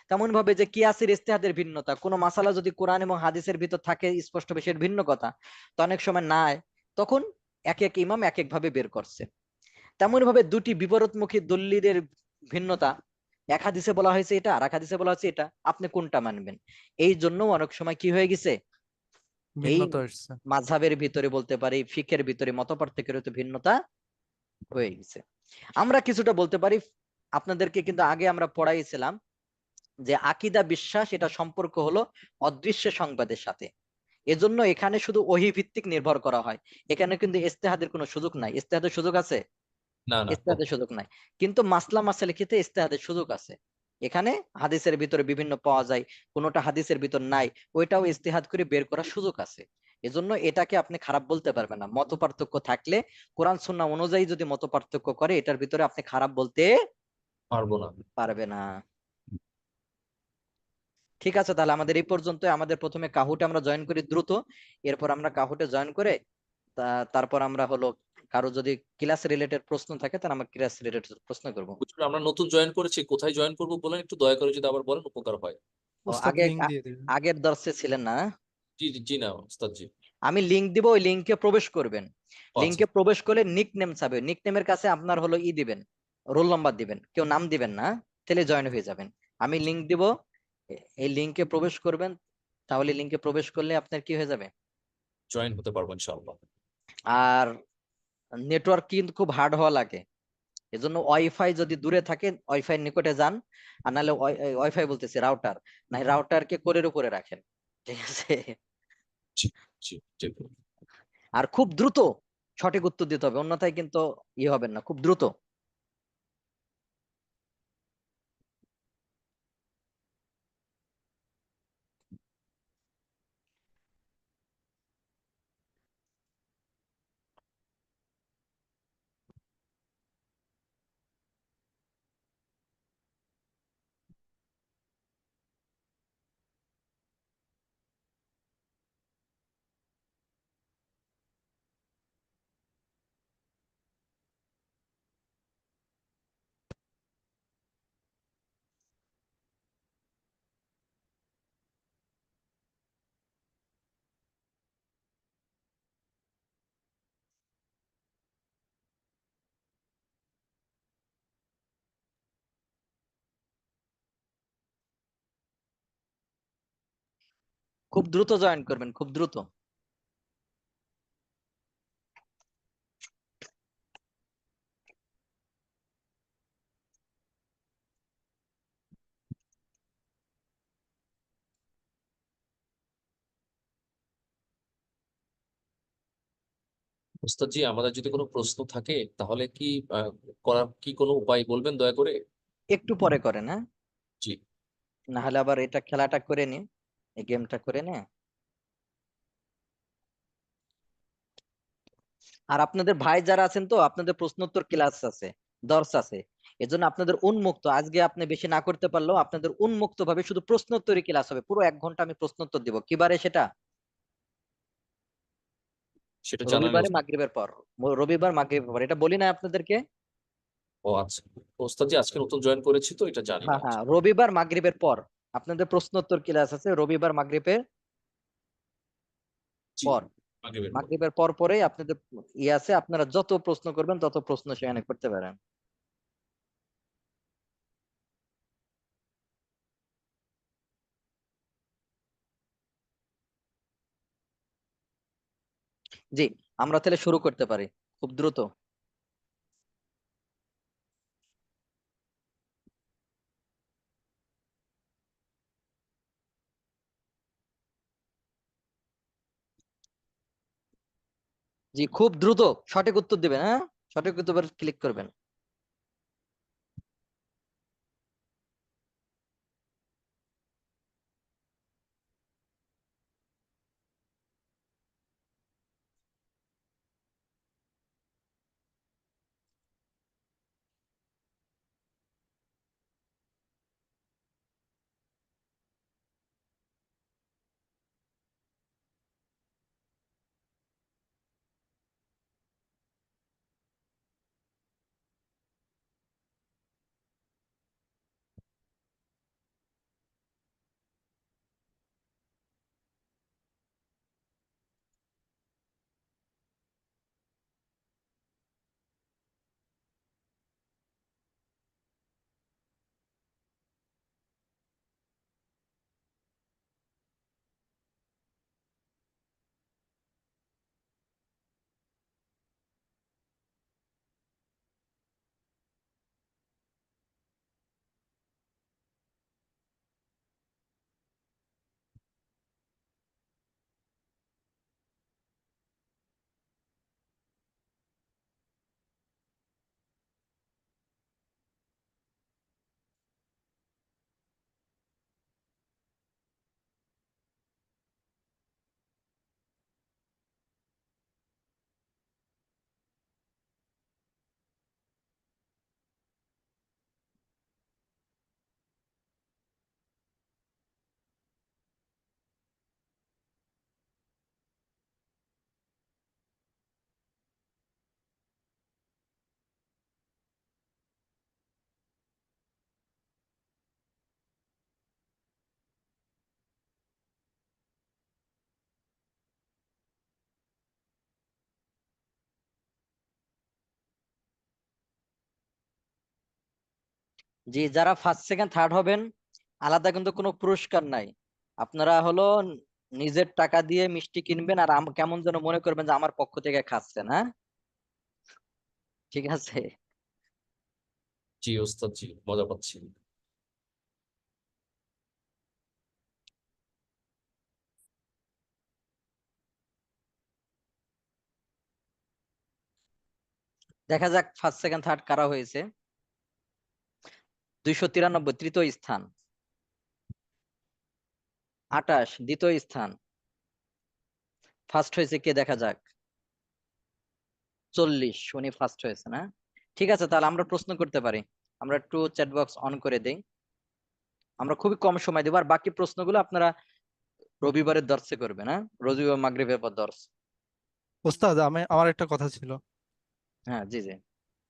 তেমন ভাবে যে কিয়াসের ইস্তেহাদের ভিন্নতা, কোন মাসালা যদি কোরআন এবং হাদিসের ভিতর থাকে স্পষ্ট বিষয়ের ভিন্ন কথা, তো অনেক সময় নাই, তখন এক এক ইমাম এক এক ভাবে বের করছে। তেমন ভাবে দুটি বিপরীতমুখী দলিলের ভিন্নতা, এক হাদিসে বলা হয়েছে এটা, আর এক হাদিসে বলা হয়েছে এটা, আপনি কোনটা মানবেন? এই জন্য অনেক সময় কি হয়ে গেছে, এই ভিন্নতা আসছে। মাযহাবের ভিতরে বলতে পারি, ফিকের ভিতরে মতপার্থক্যের তো ভিন্নতা হয়ে গেছে। আমরা কিছুটা বলতে পারি, আপনাদেরকে কিন্তু আগে আমরা পড়াইছিলাম যে আকীদা, বিশ্বাস, এটা সম্পর্ক হলো অদৃশ্য সংবাদের সাথে। এজন্য এখানে শুধু ওহী ভিত্তিক নির্ভর করা হয়। এখানে কিন্তু ইজতিহাদের কোনো সুযোগ নাই। ইজতিহাদের সুযোগ আছে? না না ইজতিহাদের সুযোগ নাই। কিন্তু মাসলা মাসাইল ক্ষেত্রে ইজতিহাদের সুযোগ আছে। এখানে হাদিসের ভিতরে বিভিন্ন পাওয়া যায়, কোনোটা হাদিসের ভিতর নাই, ওইটাও ইজতিহাদ করে বের করার সুযোগ আছে। এজন্য এটাকে আপনি খারাপ বলতে পারবেন না। মত পার্থক্য থাকলে কোরআন সুন্নাহ অনুযায়ী যদি মত পার্থক্য করে, এটার ভিতরে আপনি খারাপ বলতে পারবো না। পারবে না। ঠিক আছে, তাহলে আমাদের এই পর্যন্ত। আমাদের প্রথমে কাহুটে আমরা জয়েন করি দ্রুত, এরপর আমরা কাহুটে জয়েন করে তারপর আমরা হলো কারো যদি ক্লাস রিলেটেড প্রশ্ন থাকে তাহলে আমরা ক্লাস রিলেটেড প্রশ্ন করব। হুজুর, আমরা নতুন জয়েন করেছি, কোথায় জয়েন করবো বলেন একটু দয়া করে, যদি আবার বলেন উপকার হয়। ও, উস্তাদ আগে লিংক দিয়ে দিবেন। আগের দর্শে ছিলেন না? জি জি জি না ওস্তাদ জি। আমি লিংক দিব, ওই লিংকে প্রবেশ করবেন। ও আচ্ছা। লিংকে প্রবেশ করলে নিক নেম চাবে, নিক নেমের কাছে আপনার হলো দিবেন, রোল নাম্বার দিবেন, কেউ নাম দিবেন না, তাহলে জয়েন হয়ে যাবেন। আমি লিংক দিব, এই লিঙ্কে প্রবেশ করবেন, তাহলে লিঙ্কে প্রবেশ করলে আপনার কি হয়ে যাবে, জয়েন হতে পারবো ইনশাআল্লাহ। আর নেটওয়ার্ক কিন্তু খুব হার্ড হওয়া লাগে, এজন্য ওয়াইফাই যদি দূরে থাকে ওয়াইফাই নিকটে যান, আর নাহলে ওয়াইফাই বলতেছি রাউটার, না রাউটারকে কোলের উপরে রাখেন, ঠিক আছে। জি জি জি। আর খুব দ্রুত সঠিক উত্তর দিতে হবে, অন্যথায় কিন্তু হবেন না, খুব দ্রুত। খুব দ্রুত জয়েন করবেন, খুব দ্রুত। ওস্তাদ জি, আমাদের যদি কোনো প্রশ্ন থাকে তাহলে কি করার কি কোনো উপায় বলবেন দয়া করে? একটু পরে করেন, হ্যাঁ, জি। না হলে আবার এটা খেলাটা করে নিন, এই গেমটা করে নে। আর আপনাদের ভাই যারা আছেন, তো আপনাদের প্রশ্নোত্তর ক্লাস আছে, দর্স আছে, এজন্য আপনাদের উন্মুক্ত, আজকে আপনি বেশি না করতে পারলেও আপনাদের উন্মুক্ত ভাবে শুধু প্রশ্নোত্তরই ক্লাস হবে, পুরো 1 ঘন্টা আমি প্রশ্নোত্তর দিব। কিবারে সেটা? সেটা জানালে রবিবারে মাগরিবের পর, রবিবার মাগরিবের পর, এটা বলি না আপনাদেরকে? ও আচ্ছা। ওস্তাদ জি, আজকে নতুন জয়েন করেছি তো এটা জানি না। হ্যাঁ হ্যাঁ, রবিবার মাগরিবের পর আপনাদের প্রশ্নোত্তর ক্লাস আছে, রবিবার মাগরিবের জি, পর, মাগরিবের পর। মাগরিবের পর পরেই আপনাদের আছে, আপনারা যত প্রশ্ন করবেন তত প্রশ্ন সেখানে করতে পারেন। জি, আমরা তাহলে শুরু করতে পারি খুব দ্রুত। জি, খুব দ্রুত সঠিক উত্তর দিবেন, হ্যাঁ, সঠিক উত্তর ক্লিক করবেন। জি, যারা ফার্স্ট সেকেন্ড থার্ড হবেন আলাদা কিন্তু কোনো পুরস্কার নাই। আপনারা হলো নিজের টাকা দিয়ে মিষ্টি কিনবেন আর কেমন যেন মনে করবেন যে আমার পক্ষ থেকে খাচ্ছেন, হ্যাঁ, ঠিক আছে। জি ওস্তাদ, জি মজা পাচ্ছি। দেখা যাক ফার্স্ট সেকেন্ড থার্ড কারা হয়েছে। 293 তৃতীয় স্থান, 28 দ্বিতীয় স্থান, ফার্স্ট হয়েছে কে দেখা যাক। 40 উনি ফার্স্ট হয়েছে না? ঠিক আছে, তাহলে আমরা প্রশ্ন করতে পারি। আমরা একটু চ্যাট বক্স অন করে দেই। আমরা খুবই কম সময় দেবো, আর বাকি প্রশ্নগুলো আপনারা রবিবারের দর্শে করবেন, হ্যাঁ, রবিবার মাগরিবের পর দর্শ। ওস্তাদ আমার একটা কথা ছিল। হ্যাঁ, জি জি।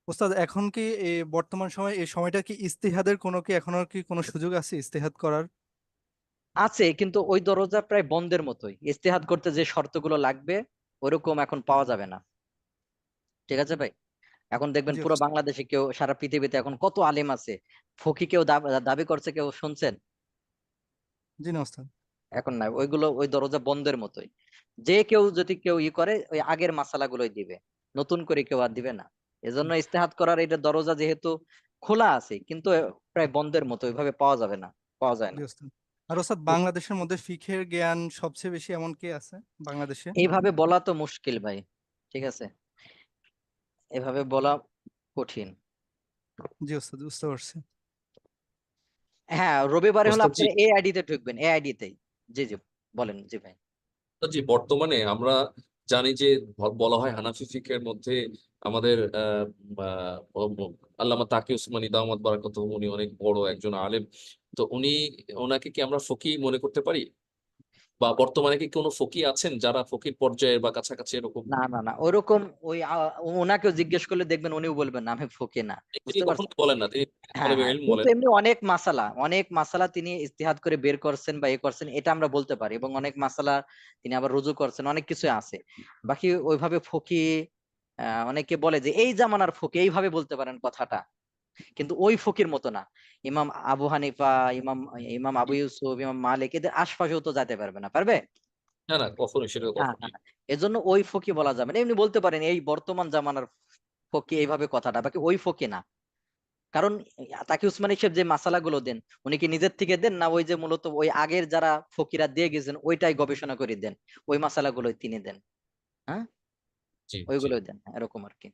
ওস্তাদ এখন কি বর্তমান সময় এই সময়টা কি ইজতিহাদের এখনো কি কোনো সুযোগ আছে ইজতিহাদ করার? আছে, কিন্তু ওই দরজা প্রায় বন্ধের মতোই। ইজতেহাদ করতে যে শর্তগুলো লাগবে ওরকম এখন পাওয়া যাবে না, ঠিক আছে ভাই। এখন দেখবেন জি পুরো ওস্তাদ। বাংলাদেশে কেউ, সারা পৃথিবীতে এখন কত আলেম আছে, ফকি কেউ দাবি করছে, কেউ শুনছেন? জি না ওস্তাদ। এখন নাই, ওইগুলো ওই দরজা বন্ধের মতোই। যে কেউ যদি কেউ করে ওই আগের মাসালাগুলোই দিবে, নতুন করে কেউ আর দিবে না। এজন্য ইজতেহাদ করার এটা দরজা যেহেতু খোলা আছে, কিন্তু প্রায় বন্ধের মতো, ওইভাবে পাওয়া যাবে না, পাওয়া যায় জি না। ওস্তাদ। আর ওস্তাদ তো বাংলাদেশের মধ্যে ফিকহের জ্ঞান সবচেয়ে বেশি এমন কে আছে বাংলাদেশে? এইভাবে বলা তো মুশকিল ভাই, ঠিক আছে, এভাবে বলা কঠিন। জি ওস্তাদ, বুঝতে পারছি। হ্যাঁ, রবিবারে হলো ওস্তাদ জি, আপনারা এই আইডিতে ঢুকবেন, এই আইডিতেই। জি জি, বলেন জি ভাই। জি বর্তমানে আমরা জানি যে বলা হয় হানাফি ফিকহের মধ্যে আমাদের আল্লামা তাকি উসমানী দামাত বারাকাতুহু, উনি অনেক বড় একজন আলেম। তো ওনাকে কি আমরা ফকি মনে করতে পারি, বা বর্তমানে কি কোনো ফকি আছেন যারা ফকির পর্যায়ের বা কাছাকাছি এরকম? না না না, ওরকম ওই ওনাকেও জিজ্ঞেস করলে দেখবেন উনিও বলবেন না আমি ফকি না, তিনি বুঝতে কখনো পারছেন। বলেন না, তিনি হ্যাঁ তালেবে হ্যাঁ, ইলম কিন্তু বলেন। এমনি অনেক মাসালা তিনি ইজতিহাদ করে বের করছেন বা করছেন, এটা আমরা বলতে পারি, এবং অনেক মাসালা তিনি আবার রুজু করছেন, অনেক কিছু আছে। বাকি ওইভাবে ফকি, অনেকে বলে যে এই জামানার ফকি, এইভাবে বলতে পারেন কথাটা, কিন্তু ওই ফকির মতো না। ইমাম আবু হানিফা, ইমাম ইমাম আবু ইউসুফ, ইমাম মালিক, এদের আশপাশেও তো যেতে পারবে না, পারবে? না না, কখনোই, সেটা হ্যাঁ কখনোই। হ্যাঁ, এজন্য ওই ফকি বলা যাবে না। এমনি বলতে পারেন এই বর্তমান জামানার ফকি, এইভাবে কথাটা, বাকি ওই ফকি না। কারণ তাকি উসমানী সাহেব যে মাসালাগুলো দেন, উনি কি নিজের থেকে দেন, না ওই যে মূলত ওই আগের যারা ফকিরা দিয়ে গেছেন ওইটাই গবেষণা করে দেন, ওই মাসালাগুলোই তিনি দেন, হ্যাঁ, জি জি। ওইগুলোই দেন, এরকম আর কি।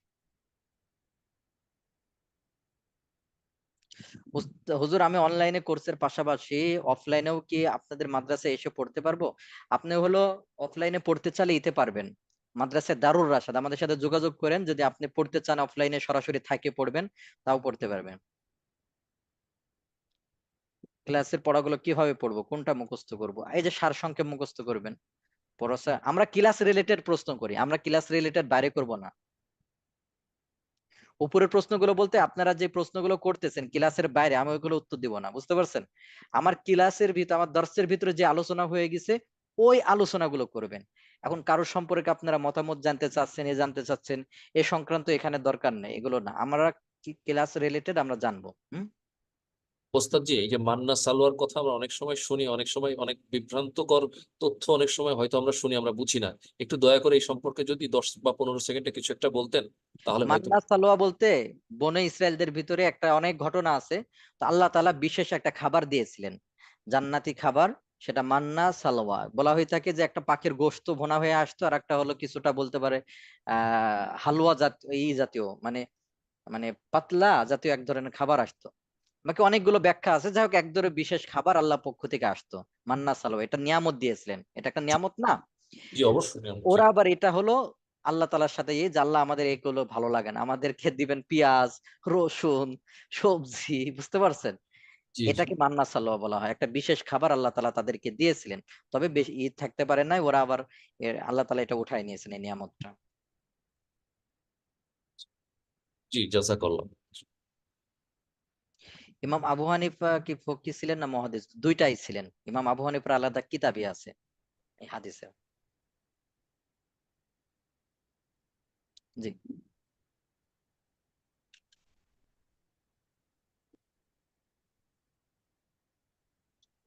হুজুর, আমি অনলাইনে কোর্সের পাশাপাশি অফলাইনেও কি আপনাদের মাদ্রাসায় এসে পড়তে পারবো? আপনি হলো অফলাইনে পড়তে চাইলে ইতে পারবেন, মাদ্রাসায় দারুর রাশাদ আমাদের সাথে যোগাযোগ করেন, যদি আপনি পড়তে চান অফলাইনে সরাসরি থাকে পড়বেন, তাও পড়তে পারবেন। ক্লাসের পড়াগুলো কিভাবে পড়বো, কোনটা মুখস্থ করব? এই যে সারসংক্ষেপ মুখস্থ করবেন। পড়াশা আমরা ক্লাস রিলেটেড প্রশ্ন করি, আমরা ক্লাস রিলেটেড বাইরে করব না। উপরের প্রশ্নগুলো বলতে আপনারা যে প্রশ্নগুলো করতেছেন ক্লাসের বাইরে, আমি ওইগুলো উত্তর দিব না, বুঝতে পারছেন। আমার ক্লাসের ভিতর, আমার দর্শের ভিতরে যে আলোচনা হয়ে গেছে ওই আলোচনাগুলো করবেন। এখন কারোর সম্পর্কে আপনারা মতামত জানতে চাচ্ছেন, এ জানতে চাচ্ছেন, এ সংক্রান্ত এখানে দরকার নেই, এগুলো না, আমরা ক্লাস রিলেটেড আমরা জানবো। ওস্তাদ জি, এই যে মান্না সালোয়ার কথা আমরা অনেক সময় শুনি, অনেক সময় অনেক বিভ্রান্তকর তথ্য অনেক সময় হয়তো আমরা শুনি, আমরা বুঝি না। একটু দয়া করে এই সম্পর্কে যদি 10 বা 15 সেকেন্ডে কিছু একটা বলতেন তাহলে হয়তো। মান্না সালোয়া বলতে বনে ইসরায়েলদের ভিতরে একটা অনেক ঘটনা আছে। তো আল্লাহ তাআলা বিশেষ একটা খাবার দিয়েছিলেন, জান্নাতি খাবার, সেটা মান্না সালোয়া বলা হয়ে থাকে। যে একটা পাখির গোশত ভুনা হয়ে আসতো, আর একটা হলো কিছুটা বলতে পারে হালুয়া জাতীয়, এই জাতীয় মানে, মানে পাতলা জাতীয় এক ধরনের খাবার আসতো। আমাকে অনেকগুলো ব্যাখ্যা আছে, যাই হোক এক ধরনের বিশেষ খাবার আল্লাহ পক্ষ থেকে আসতো, মান্না সালোয়া, এটা নিয়ামত দিয়েছিলেন, এটা একটা নিয়ামত না? জি অবশ্যই জি। ওরা আবার এটা হলো আল্লাহ তাআলার সাথে এই যে আল্লাহ আমাদের এগুলো ভালো লাগে না, আমাদেরকে দিবেন পেঁয়াজ, রসুন, সবজি, বুঝতে পারছেন। জি জি। এটাকে মান্না সালোয়া বলা হয়, একটা বিশেষ খাবার আল্লাহ তাআলা তাদেরকে দিয়েছিলেন। তবে বেশি ঈদ থাকতে পারে নাই, ওরা আবার আল্লাহ তাআলা এটা উঠাই নিয়েছেন, এই নিয়ামতটা। জি জাযাকাল্লাহ। ইমাম আবু হানিফা কি ফকি ছিলেন না মুহাদ্দিস? দুইটাই ছিলেন। ইমাম আবু হানিফার আলাদা কিতাবই আছে এই হাদিসে। জি।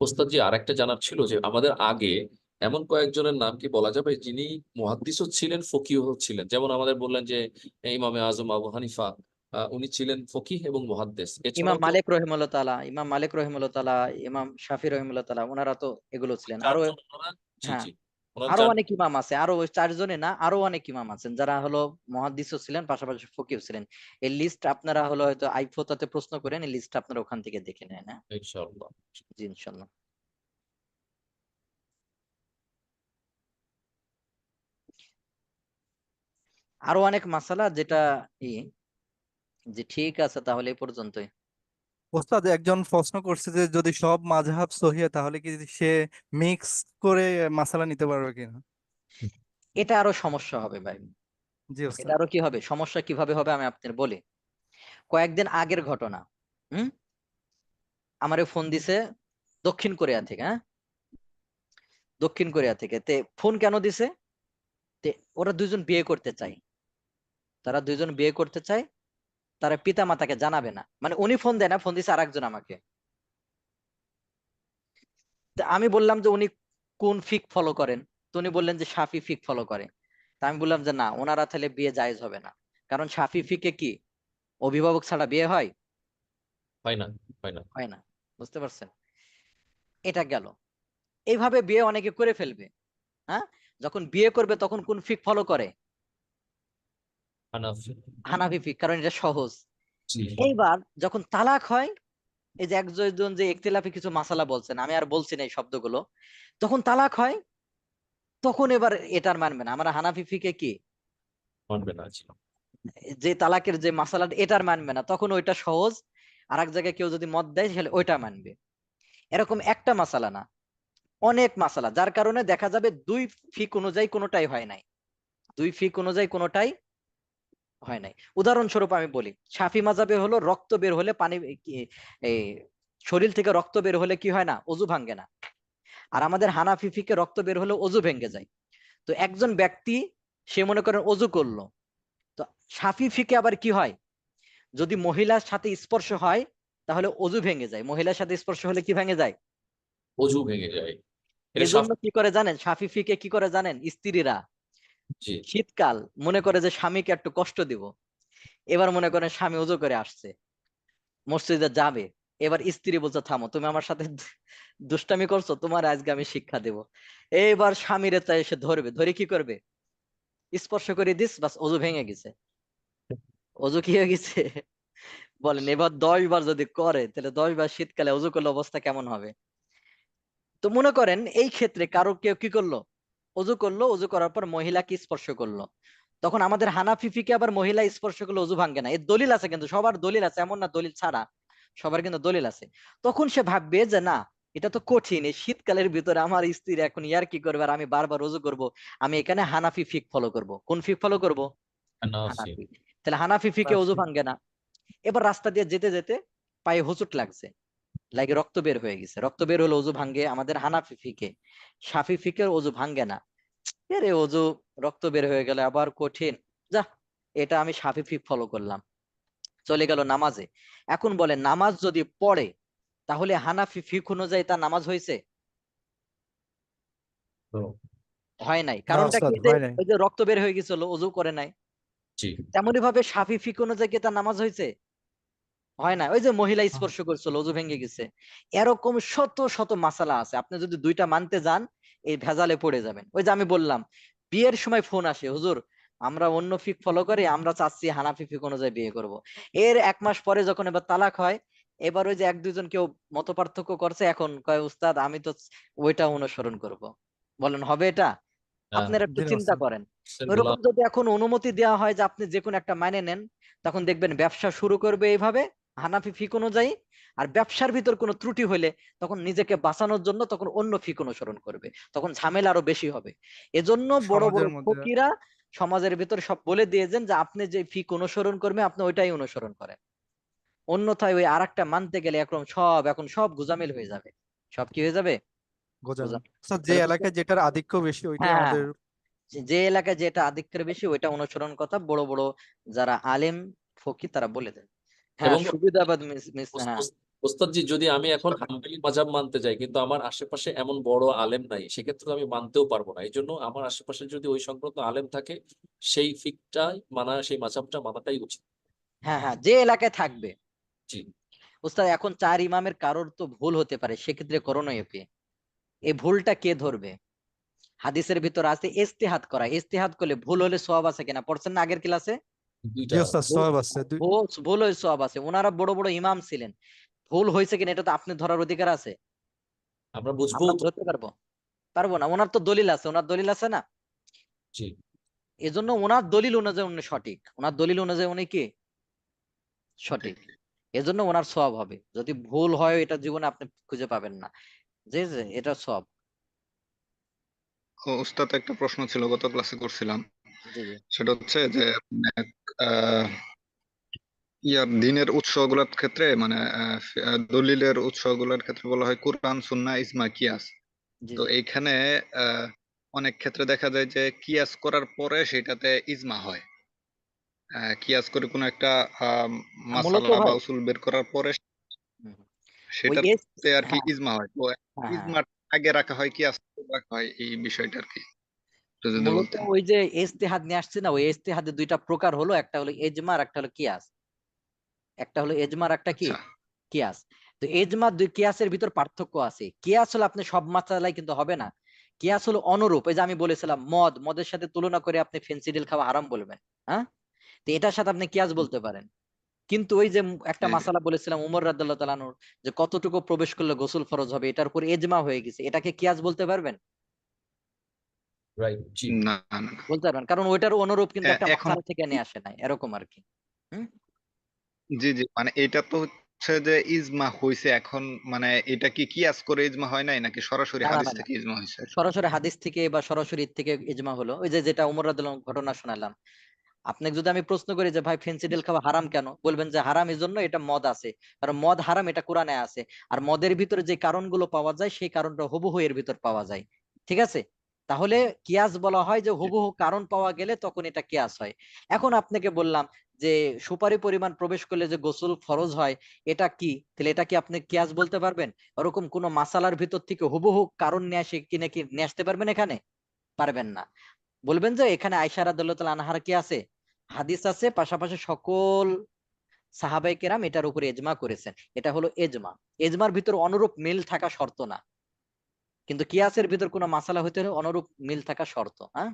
ওস্তাদজি আরেকটা জানার ছিল যে আমাদের আগে এমন কয়েকজনের নাম কি বলা যাবে যিনি মুহাদ্দিসও ছিলেন ফকিহ ছিলেন, যেমন আমাদের বললেন যে ইমামে আজম আবু হানিফা, উনি ছিলেন ফকিহ এবং মুহাদ্দিস, ইমাম এছাড়াও তো মালিক রহিমাহুল্লাহ তাআলা, ইমাম মালিক রহিমাহুল্লাহ তাআলা, ইমাম শাফি রহিমাহুল্লাহ তাআলা, ওনারা তো এগুলো ছিলেন। আরো চারজন ওনারা, জি হ্যাঁ, জি, ওনারা আরো চার, অনেক ইমাম আছে, আরো ওই চারজনে না, আরো অনেক ইমাম আছেন যারা হলো মুহাদ্দিসও ছিলেন, পাশাপাশি ফকিহ ছিলেন। এই লিস্ট আপনারা হলো হয়তো আইফোতাতে প্রশ্ন করেন, এই লিস্ট আপনারা ওখান থেকে দেখে নেন। হ্যাঁ, ইনশাআল্লাহ। জি ইনশাল্লাহ। আরো অনেক মাসালা যেটা ই যে ঠিক আছে, তাহলে এই পর্যন্তই। ওস্তাদ একজন প্রশ্ন করছে যে যদি সব মাযহাব সহিহ তাহলে কি সে মিক্স করে মাসালা নিতে পারবে কিনা? এটা আরো সমস্যা হবে ভাই। জি এটা ওস্তাদ। আরো কি হবে, সমস্যা কিভাবে হবে আমি আপনার বলি। কয়েকদিন আগের ঘটনা। হুম, আমারে ফোন দিছে দক্ষিণ কোরিয়া থেকে। হ্যাঁ, দক্ষিণ কোরিয়া থেকে। তে ফোন কেন দিছে? তে ওরা দুইজন বিয়ে করতে চায়, তারা দুইজন বিয়ে করতে চায়, তারা পিতা মাতাকে জানাবে না, মানে উনি ফোন দেয় না, ফোন দিছে আরেকজন আমাকে। তা আমি বললাম যে উনি কোন ফিক ফলো করেন? তো উনি বললেন যে শাফি ফিক ফলো করে। তা আমি বললাম যে না, ওনারা তাহলে বিয়ে জায়েজ হবে না, কারণ শাফি ফিকে কি অভিভাবক ছাড়া বিয়ে হয়? হয় না, হয় না। হয় না। বুঝতে পারছেন? এটা গেল। এইভাবে বিয়ে অনেকে করে ফেলবে। হ্যাঁ, যখন বিয়ে করবে তখন কোন ফিক ফলো করে? হানাফি, হানাফি ফিক, কারণ এটা সহজ। জি এইবার যখন তালাক হয়, এই যে একজন যে ইখতিলাফি কিছু মাসালা বলছেন, আমি আর বলছি না এই শব্দগুলো, তখন তালাক হয়, তখন এবার এটার মানবে না। আমরা হানাফি ফিকে কি মানবে না, জি। যে তালাকের যে মাসালাটা এটার মানবে না, তখন ওইটা সহজ। আর এক জায়গায় কেউ যদি মত দেয় তাহলে ওইটা মানবে। এরকম একটা মাসালা না, অনেক মাসালা, যার কারণে দেখা যাবে দুই ফিক অনুযায়ী কোনোটাই হয় নাই, দুই ফিক অনুযায়ী কোনোটাই হয় নাই। উদাহরণস্বরূপ আমি বলি, শাফি মাযহাবে হলো রক্ত বের হলে পানি এই শরীর থেকে রক্ত বের হলে কি হয় না, অজু ভাঙ্গে না। আর আমাদের হানাফি ফিকে রক্ত বের হলে অজু ভেঙে যায়। তো একজন ব্যক্তি সে মনে করেন অজু করলো, তো শাফি ফিকে আবার কি হয়, যদি মহিলার সাথে স্পর্শ হয় তাহলে অজু ভেঙে যায়, মহিলার সাথে স্পর্শ হলে কি ভেঙে যায়? অজু ভেঙে যায়, এটা এজন্য কি করে জানেন, শাফি ফিকে কি করে জানেন, স্ত্রীরা জি। শীতকাল মনে করে যে স্বামীকে একটু কষ্ট দিব, এবার মনে করেন স্বামী অজু করে আসছে, মসজিদে যাবে, এবার স্ত্রী বলছে থামো, তুমি আমার সাথে দুষ্টামি করছো, তোমার আজকে আমি শিক্ষা দেব। এইবার স্বামীরে চাই এসে ধরবে, ধরে কি করবে, স্পর্শ করে দিস, বাস অজু ভেঙে গেছে। অজু কি হয়ে গেছে? বলেন, এবার 10 বার যদি করে তাহলে 10 বার শীতকালে অজু করলে অবস্থা কেমন হবে? তো মনে করেন এই ক্ষেত্রে কারো কেউ কি করলো, অজু করলো, অজু করার পর মহিলাকে স্পর্শ করলো, তখন আমাদের হানাফি ফিকে আবার মহিলা স্পর্শ করলে অজু ভাঙ্গে না, এর দলিল আছে, কিন্তু সবার দলিল আছে, এমন না দলিল ছাড়া, সবার কিন্তু দলিল আছে। তখন সে ভাববে যে না, এটা তো কঠিন, এই শীতকালের ভিতরে আমার স্ত্রী এখন ইয়ার কি করবে, আর আমি বারবার অজু করব, আমি এখানে হানাফি ফিক ফলো করব। কোন ফিক ফলো করব? হানাফি, হানাফি। তাহলে হানাফি ফিকে অজু ভাঙ্গে না। এবার রাস্তা দিয়ে যেতে যেতে পায়ে হোঁচট লাগছে, লাগে রক্ত বের হয়ে গেছে, রক্ত বের হলে অজু ভাঙ্গে আমাদের হানাফি ফিকে, শাফি ফিকের অজু ভাঙ্গে না। এরে অজু, রক্ত বের হয়ে গেলে আবার কঠিন, যা, এটা আমি শাফি ফিক ফলো করলাম, চলে গেল নামাজে। এখন বলে নামাজ যদি পড়ে তাহলে হানাফি ফিক অনুযায়ী তার নামাজ হয়েছে? তো হয় নাই। না কারণটা কি, ওস্তাদ যে হয় নাই। ওই যে রক্ত বের হয়ে গেছিল, অজু করে নাই। জি, তেমনি ভাবে শাফি ফিক অনুযায়ী কি তার নামাজ হয়েছে? হয় না। ওই যে মহিলা স্পর্শ করছিল, অজু ভেঙে গেছে। এরকম শত শত মাসালা আছে, আপনি যদি দুইটা মানতে যান এই ভেজালে পড়ে যাবেন। ওই যে আমি বললাম, বিয়ের সময় ফোন আসে, হুজুর আমরা অন্য ফিক ফলো করি, আমরা চাচ্ছি হানাফি ফিক অনুযায়ী বিয়ে করব। এর 1 মাস পরে যখন এবার তালাক হয়, এবার ওই যে এক দুজন কেউ মত পার্থক্য করছে, এখন কয় উস্তাদ আমি তো ওইটা অনুসরণ করব। বলেন হবে এটা? আপনারা একটু জি না চিন্তা ওস্তাদ। করেন। সেগুলা, ওইরকম যদি এখন অনুমতি দেওয়া হয় যে আপনি যে কোনো একটা মানে নেন, তখন দেখবেন ব্যবসা শুরু করবে এইভাবে হানাফি ফিক অনুযায়ী। আর ব্যবসার ভিতর কোনো ত্রুটি হলে তখন নিজেকে বাঁচানোর জন্য তখন অন্য ফিক অনুসরণ করবে, তখন ঝামেলা আরো বেশি হবে। এজন্য বড় বড় সমাজের মধ্যে। ফকিরা সমাজের ভিতর সব বলে দিয়েছেন যে আপনি যে ফিক অনুসরণ করবেন আপনি ওইটাই অনুসরণ করেন, অন্যথায় ওই আরেকটা মানতে গেলে এখন সব গোজামিল হয়ে যাবে। সব কি হয়ে যাবে? গোজামিল। গোজামিল। ওস্তাদ যে তাহলে এলাকায় যেটার আধিক্য বেশি ওইটাই হ্যাঁ হ্যাঁ, আমাদের। যে এলাকায় যেটা আধিক্যের বেশি ওইটা অনুসরণ কথা বড় বড় যারা আলেম ফকি তারা বলে দেন। হ্যাঁ, এবং সুবিধাবাদ হ্যাঁ। ওস্তাদজি, যদি আমি এখন হাম্বলি মাযহাব মানতে যাই কিন্তু আমার আশেপাশে এমন বড় আলেম নাই, সেক্ষেত্রে তো আমি মানতেও পারবো না। এই জন্য আমার আশেপাশে যদি ওই সংক্রান্ত আলেম থাকে, সেই ফিকটাই মানা, সেই মাযহাবটা মানাটাই উচিত। হ্যাঁ হ্যাঁ, যে এলাকায় থাকবে। জি। উস্তাদ এখন 4 ইমামের কারোর তো ভুল হতে পারে, সেক্ষেত্রে করণীয় কি? এই ভুলটা কে ধরবে? হাদিসের ভিতর আছে ইজতিহাদ করা, ইজতিহাদ করলে ভুল হলে সওয়াব আছে কিনা, পড়ছেন না আগের ক্লাসে? দুইটা। জি ওস্তাদ, ভুল সওয়াব আছে। ভুল হলে সওয়াব আছে। ওনারা বড় বড় ইমাম ছিলেন, ভুল হয়েছে কিনা এটা তো আপনি ধরার অধিকার আছে? আমরা বুঝবো আমরা তো। ধরতে পারবো? পারবো না। ওনার তো দলিল আছে, ওনার দলিল আছে না? জি। এজন্য ওনার দলিল অনুযায়ী উনি সঠিক, ওনার দলিল অনুযায়ী উনি কি সঠিক, এজন্য ওনার সওয়াব হবে। যদি ভুল হয় এটা জীবনে আপনি খুঁজে পাবেন না, যে যে এটা সওয়াব। ওস্তাদ, একটা প্রশ্ন ছিল, গত ক্লাসে করছিলাম। জি জি। সেটা হচ্ছে যে আহ, দিনের উৎসগুলোর ক্ষেত্রে মানে দলিলের উৎসগুলোর ক্ষেত্রে বলা হয় কুরআন, সুন্নাহ, ইজমা, কিয়াস। জি তো জি। এইখানে অনেক ক্ষেত্রে দেখা যায় যে কিয়াস করার পরে সেটাতে ইজমা হয়। কিয়াস করে কোনো একটা মূলত মাসালা বা ভাই, উসুল বের করার পরে হুম, ওই সেটাতে আর কি হ্যাঁ ইজমা হয়। তো হ্যাঁ হ্যাঁ, ইজমা আগে রাখা হয়, কিয়াস রাখা হয়, এই বিষয়টা আর কি একটু যদি মূলত বলতেন। ওই যে ইজতিহাদ নিয়ে আসছে না, ওই ইজতিহাদের দুইটা প্রকার হলো, একটা হলো ইজমা আর একটা হলো কিয়াস। একটা হলো ইজমা আর একটা কি আচ্ছা। কিয়াস। তো ইজমা দুই কিয়াসের ভিতর পার্থক্য আছে। কিয়াস হলো আপনি সব মাসালাই কিন্তু হবে না। কিয়াস হলো অনুরূপ। এই যে আমি বলেছিলাম মদের সাথে তুলনা করে আপনি ফেন্সিডিল খাওয়া হারাম বলবেন, হ্যাঁ? তো এটার সাথে আপনি কিয়াস বলতে পারেন। কিন্তু ওই যে একটা জি, জি। মাসালা বলেছিলাম উমর রাদিয়াল্লাহু তাআলা আনহুর, যে কতটুকু প্রবেশ করলে গোসল ফরজ হবে, এটার উপর ইজমা হয়ে গেছে, এটাকে কিয়াস বলতে পারবেন? রাইট। জি। না, না, না। বলতে পারবেন, কারণ ওইটার অনুরূপ কিন্তু একটা এখন মাসালা থেকে নিয়ে আসে নাই, এরকম আর কি। হুম? জি, জি, মানে এটা তো হচ্ছে যে ইজমা হইছে এখন, মানে এটা কি কিয়াস করে ইজমা হয় নাই নাকি সরাসরি না না হাদিস না না, থেকে ইজমা হয়েছে? সরাসরি হাদিস থেকে বা সরাসরি ঈদ থেকে ইজমা হলো। ওই যে যেটা উমর রাদিয়াল্লাহু আনহু ঘটনা শোনালাম, আপনাকে যদি আমি প্রশ্ন করি যে ভাই ফেন্সিডিল খাওয়া হারাম কেন, বলবেন যে হারাম এই জন্য এটা মদ আছে, কারণ মদ হারাম এটা কোরআনে আছে। আর মদের ভিতরে যে কারণগুলো পাওয়া যায় সেই কারণটা হুবহু এর ভিতর পাওয়া যায়। ঠিক আছে? তাহলে কিয়াস বলা হয় যে জি। হুবহু কারণ পাওয়া গেলে তখন এটা কিয়াস হয়। এখন আপনাকে বললাম যে সুপারি পরিমাণ প্রবেশ করলে যে গোসল ফরজ হয়, এটা কি, তাহলে এটা কি আপনি কিয়াস বলতে পারবেন? ওরকম কোন মাসালার ভিতর থেকে হুবহু কারণ নিয়ে আসে কি নাকি নিয়ে আসতে পারবেন এখানে? পারবেন না। বলবেন যে এখানে আয়েশা রাদিয়াল্লাহু তাআলা আনহার কি আছে, হাদিস আছে, পাশাপাশি সকল সাহাবায়ে কেরাম এটার উপরে ইজমা করেছেন, এটা হলো ইজমা। ইজমার ভিতর অনুরূপ মিল থাকা শর্ত না, কিন্তু কিয়াসের ভিতর কোনো মাসালা হইতে হলে অনুরূপ মিল থাকা শর্ত। হ্যাঁ,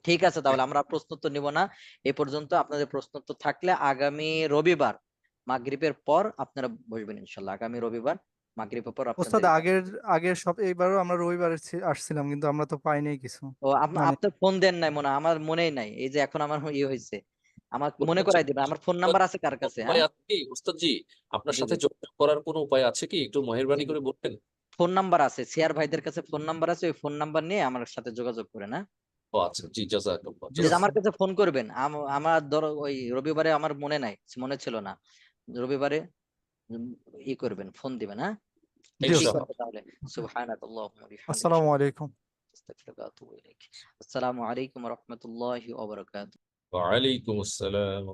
ঠিক আছে, তাহলে আমরা প্রশ্নোত্তর নিব না এই পর্যন্ত। আপনাদের প্রশ্নোত্তর থাকলে আগামী রবিবার মাগরিবের পর আপনারা বসবেন ইনশাল্লাহ। আগামী রবিবার মাগরিবের পর ওস্তাদ, আপনাদের আগের আগের সব এইবারও আমরা রবিবারে আসছিলাম কিন্তু আমরা তো পাই নাই কিছু। ও মানে আপনার ফোন দেন নাই মনে হয়, আমার মনেই নাই। এই যে এখন আমার ইয়ে হয়েছে, আমার মনে করাই দিবেন। আমার ফোন নাম্বার আছে কার কাছে? উপায় হ্যাঁ আছে কি ওস্তাদজি? আপনার জি সাথে জি যোগাযোগ করার কোনো উপায় আছে কি? একটু জি মেহেরবানি জি, করে বলবেন। ফোন নাম্বার আছে, সিয়ার ভাইদের কাছে ফোন নাম্বার আছে, ওই ফোন নাম্বার নিয়ে আমার সাথে যোগাযোগ করেন। হ্যাঁ, ও আচ্ছা, জি, জাযাকাল্লাহ, জি যে আমার ওস্তাদ। কাছে ফোন করবেন। আমার ধরো ওই রবিবারে আমার মনে নাই, মনে ছিল না, রবিবারে উম, ই করবেন, ফোন দিবেন। হ্যাঁ, জি ঠিক ওস্তাদ। ইনশাআল্লাহ। আছে তাহলে। সুবহানাকাল্লাহুম্মা ওয়া বিহামদিকা, আসসালামু আশহাদু আলাইকুম। আস্তাগফিরুকা ওয়া আতুবু ইলাইক। আসসালামু আলাইকুম ওয়া রাহমাতুল্লাহি ওয়া বারাকাতুহু। ওয়া আলাইকুম আসসালাম।